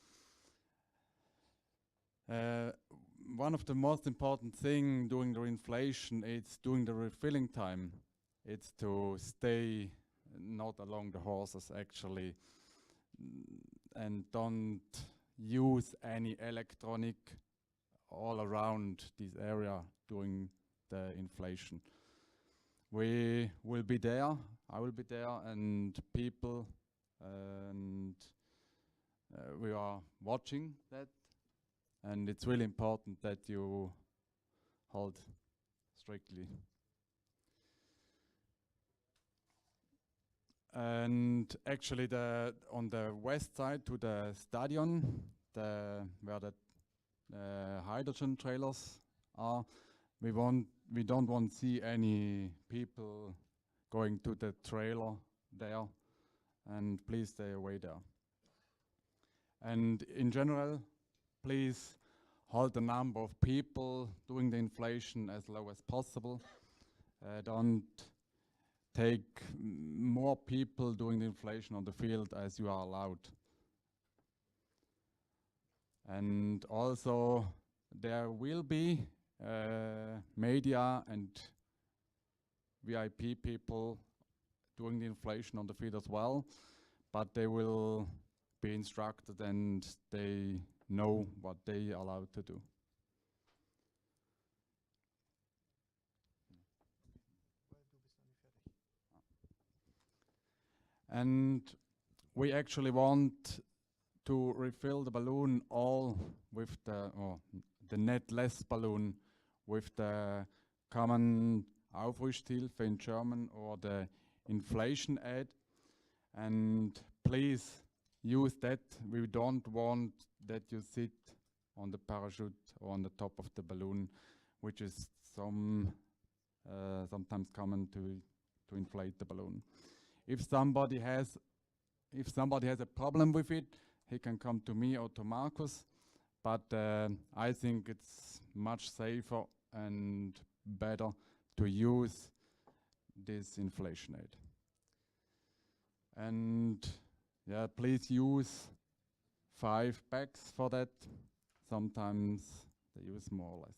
One of the most important thing during the inflation is during the refilling time. It's to stay not along the horses actually, and don't use any electronic all around this area during the inflation. We will be there, I will be there, and people, and we are watching that. And it's really important that you hold strictly. And actually, on the west side to the stadion, where the hydrogen trailers are, we don't want to see any people going to the trailer there, and please stay away there. And in general, please hold the number of people doing the inflation as low as possible. Don't take more people doing the inflation on the field as you are allowed. And also, there will be media and VIP people doing the inflation on the field as well, but they will be instructed and they know what they are allowed to do. And we actually want to refill the balloon all with the netless balloon with the common Aufrüsthilfe in German, or the inflation aid. And please use that. We don't want that you sit on the parachute or on the top of the balloon, which is sometimes common to inflate the balloon. If somebody has a problem with it, he can come to me or to Markus, but I think it's much safer and better to use this inflation aid. And yeah, please use 5 bags for that. Sometimes they use more or less.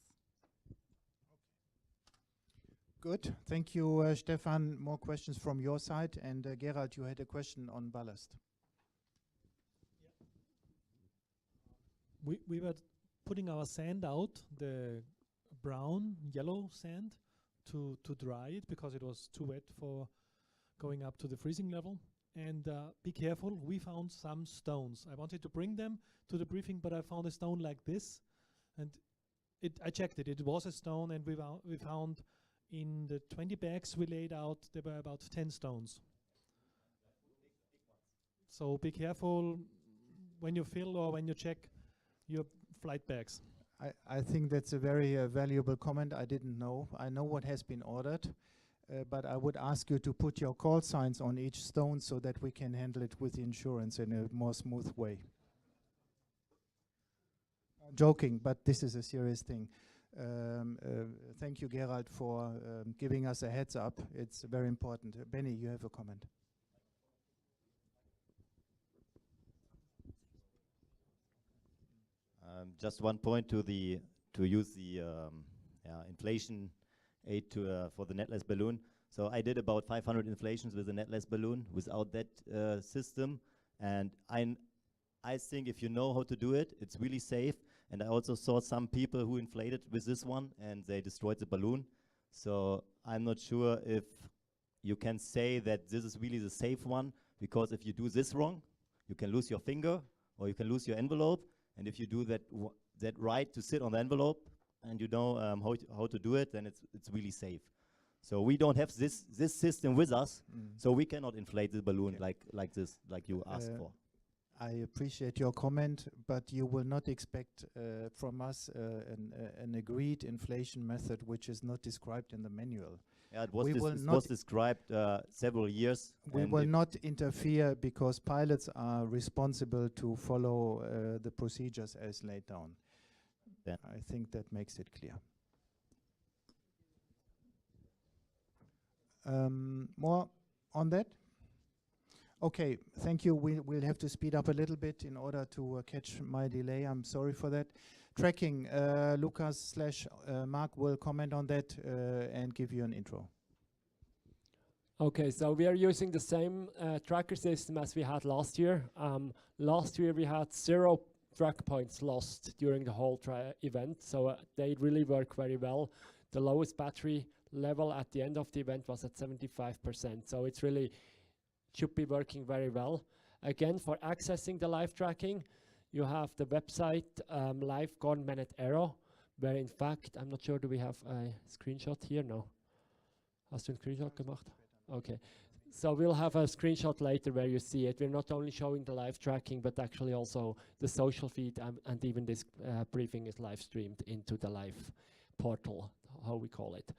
Good. Thank you, Stefan. More questions from your side. And Gerald, you had a question on ballast. We were putting our sand out, the brown, yellow sand, to dry it because it was too wet for going up to the freezing level. And be careful, we found some stones. I wanted to bring them to the briefing, but I found a stone like this. And I checked it, it was a stone, and we found in the 20 bags we laid out, there were about 10 stones. So be careful when you fill or when you check your flight bags. I think that's a very valuable comment. I didn't know. I know what has been ordered, but I would ask you to put your call signs on each stone so that we can handle it with the insurance in a more smooth way. Joking, but this is a serious thing. Thank you, Gerald, for giving us a heads up. It's very important. Benny, you have a comment. Just one point to use the inflation aid for the netless balloon. So I did about 500 inflations with a netless balloon without that system, and I think if you know how to do it, it's really safe. And I also saw some people who inflated with this one and they destroyed the balloon. So I'm not sure if you can say that this is really the safe one, because if you do this wrong, you can lose your finger or you can lose your envelope. And if you do that right to sit on the envelope and you know how to do it, then it's really safe. So we don't have this system with us, so we cannot inflate the balloon like this, like you asked for. I appreciate your comment, but you will not expect from us an agreed inflation method which is not described in the manual. Yeah, it was described several years. We will not interfere because pilots are responsible to follow the procedures as laid down. Yeah. I think that makes it clear. More on that? Okay, thank you. We'll have to speed up a little bit in order to catch my delay. I'm sorry for that. Tracking, Lucas/Mark will comment on that and give you an intro. Okay, so we are using the same tracker system as we had last year. Last year we had 0 track points lost during the whole event, so they really work very well. The lowest battery level at the end of the event was at 75%, so it's really should be working very well. Again, for accessing the live tracking, you have the website Live Gone Bennett Aero, where in fact, I'm not sure, do we have a screenshot here? No. Hast du einen Screenshot gemacht? Okay. So we'll have a screenshot later where you see it. We're not only showing the live tracking, but actually also the social feed, and even this briefing is live streamed into the live portal, how we call it.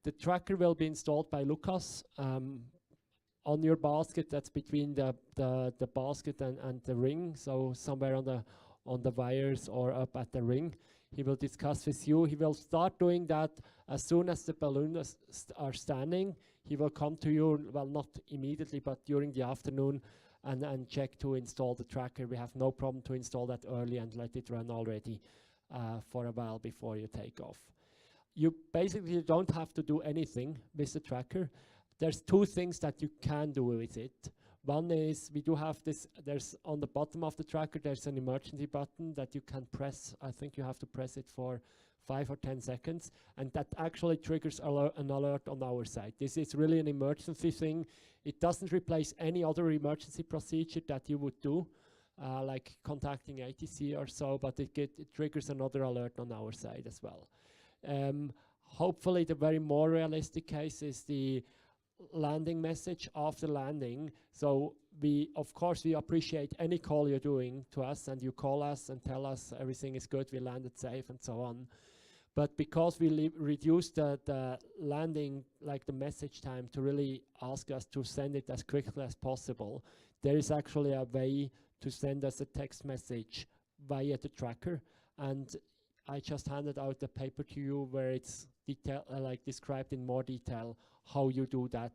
The tracker will be installed by Lucas on your basket. That's between the basket and the ring, so somewhere on the wires or up at the ring. He will discuss with you. He will start doing that as soon as the balloons are standing. He will come to you, well, not immediately, but during the afternoon, and check to install the tracker. We have no problem to install that early and let it run already for a while before you take off. You basically don't have to do anything with the tracker. There's two things that you can do with it. One is we do have this, there's on the bottom of the tracker, there's an emergency button that you can press. I think you have to press it for 5 or 10 seconds, and that actually triggers an alert on our side. This is really an emergency thing. It doesn't replace any other emergency procedure that you would do, like contacting ATC or so, but it triggers another alert on our side as well. Hopefully the very more realistic case is the landing message after landing. So of course we appreciate any call you're doing to us, and you call us and tell us everything is good, we landed safe and so on. But because we reduce the landing, like the message time, to really ask us to send it as quickly as possible, there is actually a way to send us a text message via the tracker. And I just handed out the paper to you where it's like described in more detail how you do that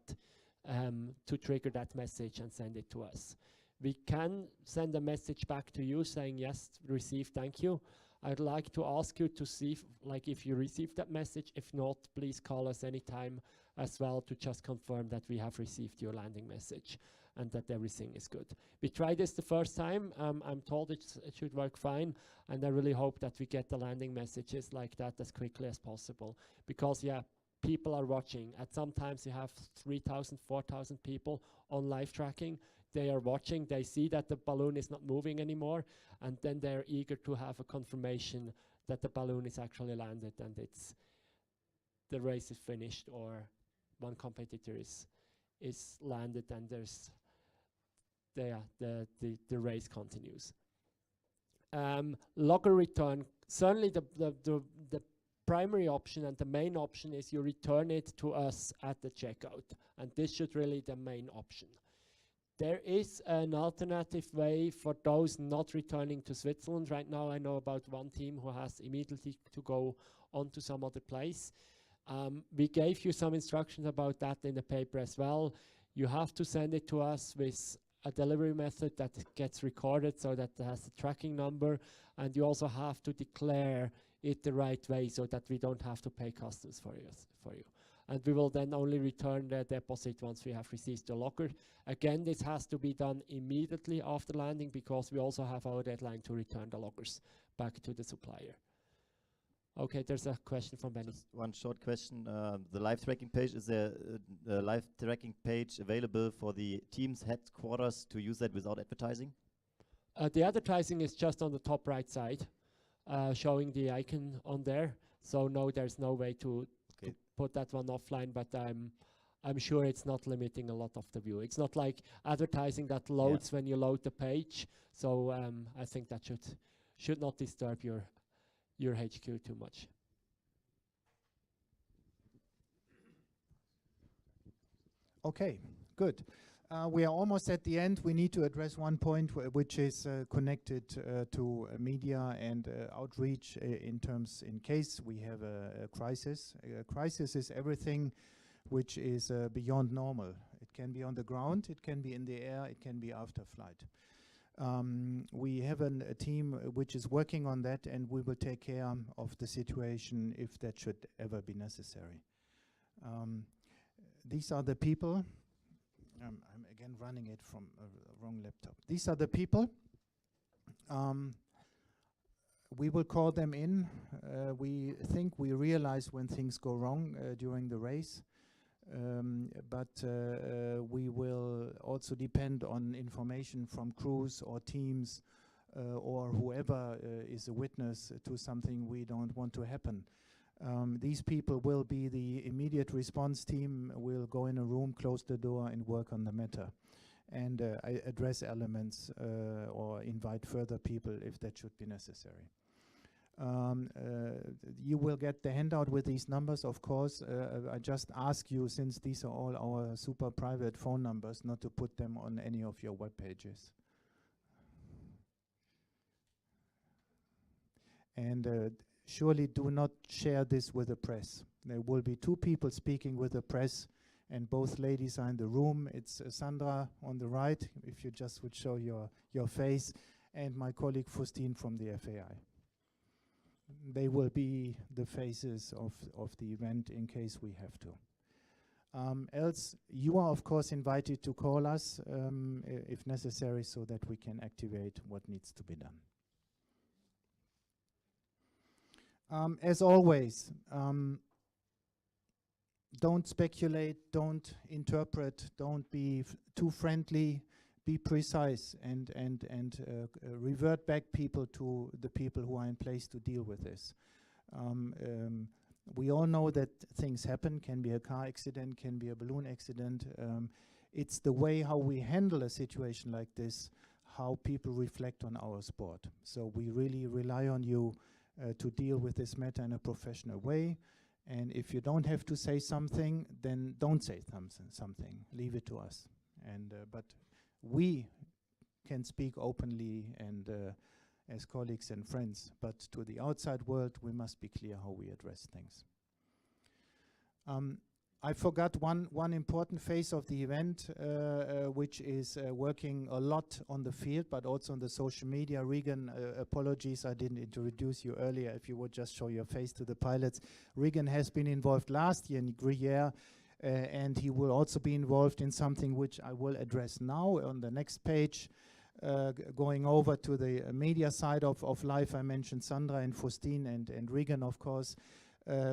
to trigger that message and send it to us. We can send a message back to you saying, yes, received, thank you. I'd like to ask you to see if you received that message. If not, please call us anytime as well to just confirm that we have received your landing message and that everything is good. We tried this the first time. I'm told it should work fine, and I really hope that we get the landing messages like that as quickly as possible, because yeah, people are watching. At sometimes you have 3,000, 4,000 people on live tracking. They are watching, they see that the balloon is not moving anymore, and then they're eager to have a confirmation that the balloon is actually landed and the race is finished, or one competitor is landed and the race continues. Logger return, certainly the primary option and the main option is you return it to us at the checkout, and this should really be the main option. There is an alternative way for those not returning to Switzerland. Right now I know about one team who has immediately to go on to some other place. We gave you some instructions about that in the paper as well. You have to send it to us with a delivery method that gets recorded so that it has a tracking number, and you also have to declare it the right way so that we don't have to pay customs for you. And we will then only return the deposit once we have received the locker. Again, this has to be done immediately after landing, because we also have our deadline to return the lockers back to the supplier. Okay, there's a question from Bennett. Just one short question. The live tracking page, is there a live tracking page available for the team's headquarters to use that without advertising? The advertising is just on the top right side, showing the icon on there. So no, there's no way to put that one offline, but I'm sure it's not limiting a lot of the view. It's not like advertising that loads when you load the page. So I think that should not disturb your HQ too much. Okay, good. We are almost at the end. We need to address one point which is connected to media and outreach in case we have a crisis. A crisis is everything which is beyond normal. It can be on the ground, it can be in the air, it can be after flight. We have a team which is working on that, and we will take care of the situation if that should ever be necessary. These are the people. I'm again running it from a wrong laptop. These are the people. We will call them in. We realize when things go wrong during the race. But we will also depend on information from crews or teams or whoever is a witness to something we don't want to happen. These people will be the immediate response team, will go in a room, close the door, and work on the matter, and address elements or invite further people if that should be necessary. You will get the handout with these numbers, of course. I just ask you, since these are all our super private phone numbers, not to put them on any of your web pages. And surely do not share this with the press. There will be two people speaking with the press, and both ladies are in the room. It's Sandra on the right, if you just would show your face, and my colleague Faustine from the FAI. they will be the faces of the event in case we have to. Else, you are of course invited to call us if necessary, so that we can activate what needs to be done. As always, don't speculate, don't interpret, don't be too friendly, be precise, and revert back people to the people who are in place to deal with this. We all know that things happen, can be a car accident, can be a balloon accident. It's the way how we handle a situation like this, how people reflect on our sport. So we really rely on you to deal with this matter in a professional way. And if you don't have to say something, then don't say something. Leave it to us. And but we can speak openly and as colleagues and friends, but to the outside world, we must be clear how we address things. I forgot one important phase of the event, which is working a lot on the field, but also on the social media. Regan, apologies, I didn't introduce you earlier. If you would just show your face to the pilots. Regan has been involved last year in Gruyere, and he will also be involved in something which I will address now on the next page. Going over to the media side of life, I mentioned Sandra and Faustine and Regan, of course.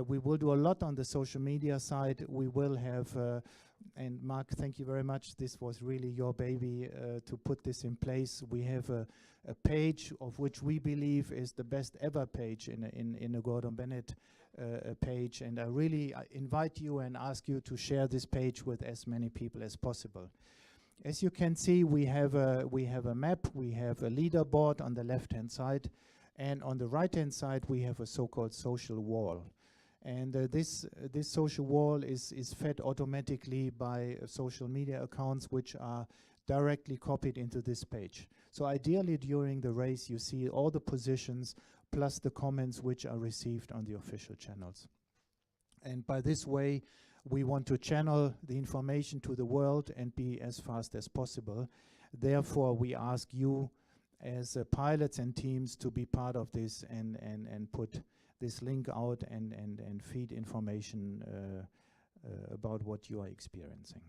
We will do a lot on the social media side. We will have, and Mark, thank you very much. This was really your baby to put this in place. We have a page of which we believe is the best ever page in a Gordon Bennett page. And I really invite you and ask you to share this page with as many people as possible. As you can see, we have a map, we have a leaderboard on the left-hand side, and on the right-hand side we have a so-called social wall. And this social wall is fed automatically by social media accounts which are directly copied into this page. So ideally during the race you see all the positions plus the comments which are received on the official channels. And by this way we want to channel the information to the world and be as fast as possible. Therefore, we ask you as pilots and teams to be part of this and put this link out and feed information about what you are experiencing.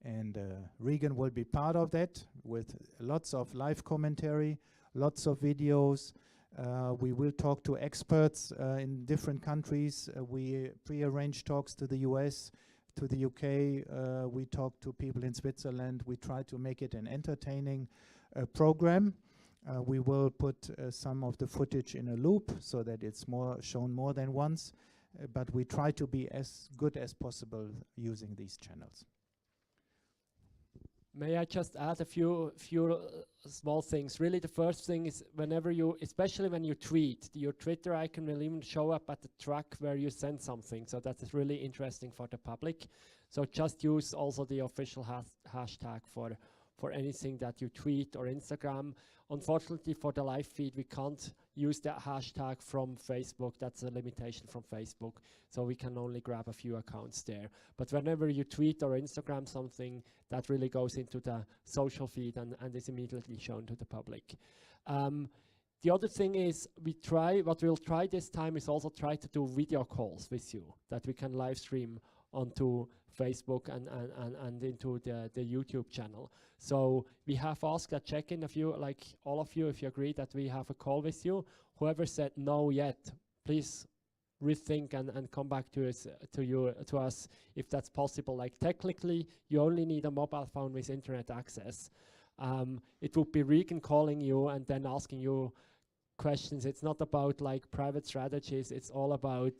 And Regan will be part of that with lots of live commentary, lots of videos. We will talk to experts in different countries. We pre-arrange talks to the US, to the UK. We talk to people in Switzerland. We try to make it an entertaining program. We will put some of the footage in a loop so that it's shown more than once. But we try to be as good as possible using these channels. May I just add a few small things? Really, the first thing is whenever you, especially when you tweet, your Twitter icon will even show up at the track where you send something. So that is really interesting for the public. So just use also the official hashtag for anything that you tweet or Instagram. Unfortunately, for the live feed, we can't use that hashtag from Facebook. That's a limitation from Facebook. So we can only grab a few accounts there. But whenever you tweet or Instagram something, that really goes into the social feed and is immediately shown to the public. The other thing is what we'll try this time is also try to do video calls with you that we can live stream onto Facebook and into the YouTube channel. So we have asked a check-in of you, like all of you, if you agree that we have a call with you. Whoever said no yet, please rethink and come back to us if that's possible. Like technically, you only need a mobile phone with internet access. It would be Regan calling you and then asking you questions. It's not about like private strategies. It's all about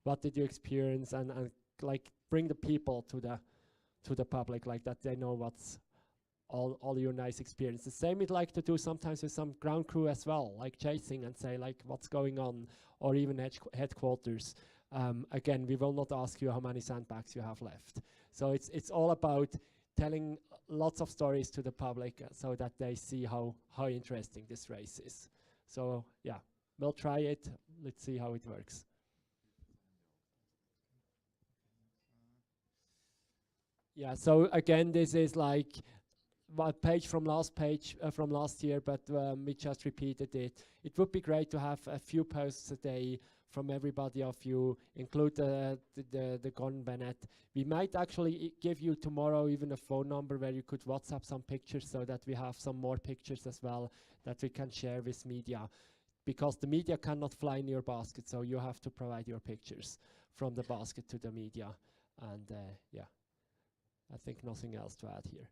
what did you experience and like bring the people to the public, like that they know what's all your nice experience. The same we'd like to do sometimes with some ground crew as well, like chasing and say like what's going on, or even headquarters. Again, we will not ask you how many sandbags you have left. So it's all about telling lots of stories to the public so that they see how interesting this race is. So yeah, we'll try it. Let's see how it works. Yeah, so again, this is like page from last year, but we just repeated it. It would be great to have a few posts a day from everybody of you, include the Gordon Bennett. We might actually give you tomorrow even a phone number where you could WhatsApp some pictures so that we have some more pictures as well that we can share with media. Because the media cannot fly in your basket, so you have to provide your pictures from the basket to the media. And yeah, I think nothing else to add here.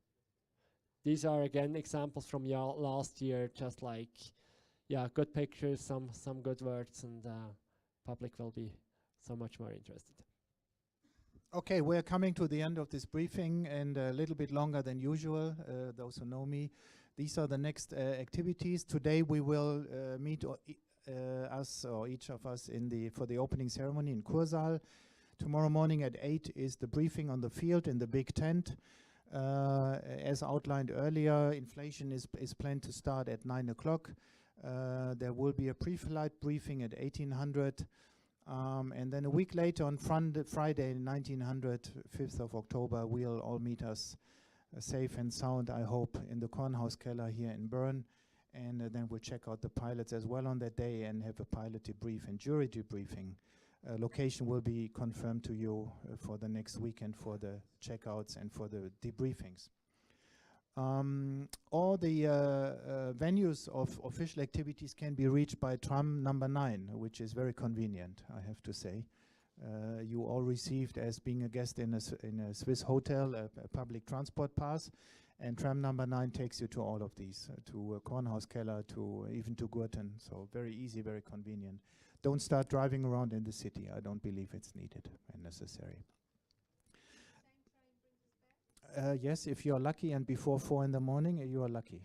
These are again examples from last year, just like, yeah, good pictures, some good words, and public will be so much more interested. Okay, we're coming to the end of this briefing, and a little bit longer than usual, those who know me. These are the next activities. Today we will meet us, or each of us, for the opening ceremony in Kursaal. Tomorrow morning at 8 is the briefing on the field in the big tent. As outlined earlier, inflation is planned to start at 9 o'clock. There will be a pre-flight briefing at 1800. And then a week later on Friday, 1900, 5th of October, we'll all meet us safe and sound, I hope, in the Kornhauskeller here in Bern. And then we'll check out the pilots as well on that day and have a pilot debrief and jury debriefing. Location will be confirmed to you for the next weekend for the checkouts and for the debriefings. All the venues of official activities can be reached by tram number 9, which is very convenient, I have to say. You all received, as being a guest in a Swiss hotel, a public transport pass, and tram number 9 takes you to all of these, to Kornhauskeller, even to Gurten. So very easy, very convenient. Don't start driving around in the city. I don't believe it's needed and necessary. Yes, if you're lucky and before 4 in the morning, you are lucky.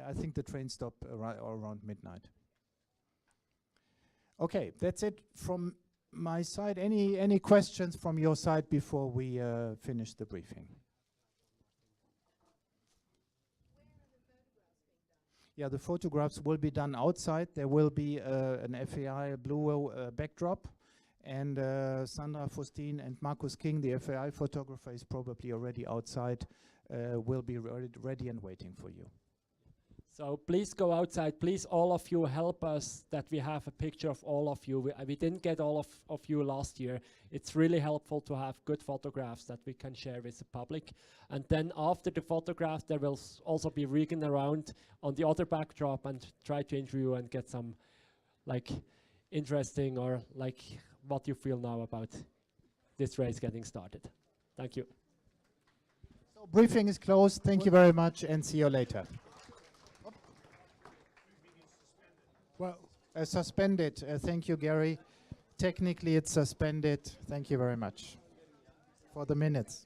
I think the train stop around midnight. Okay, that's it from my side. Any questions from your side before we finish the briefing? Yeah, the photographs will be done outside. There will be an FAI blue backdrop. And Sandra Faustin and Markus King, the FAI photographer, is probably already outside, will be ready and waiting for you. So please go outside. Please, all of you, help us that we have a picture of all of you. We didn't get all of you last year. It's really helpful to have good photographs that we can share with the public. And then after the photograph, there will also be Regan around on the other backdrop and try to interview and get some like interesting or like what you feel now about this race getting started. Thank you. So briefing is closed. Thank you very much and see you later. Well, suspended. Thank you, Gary. Technically, it's suspended. Thank you very much for the minutes.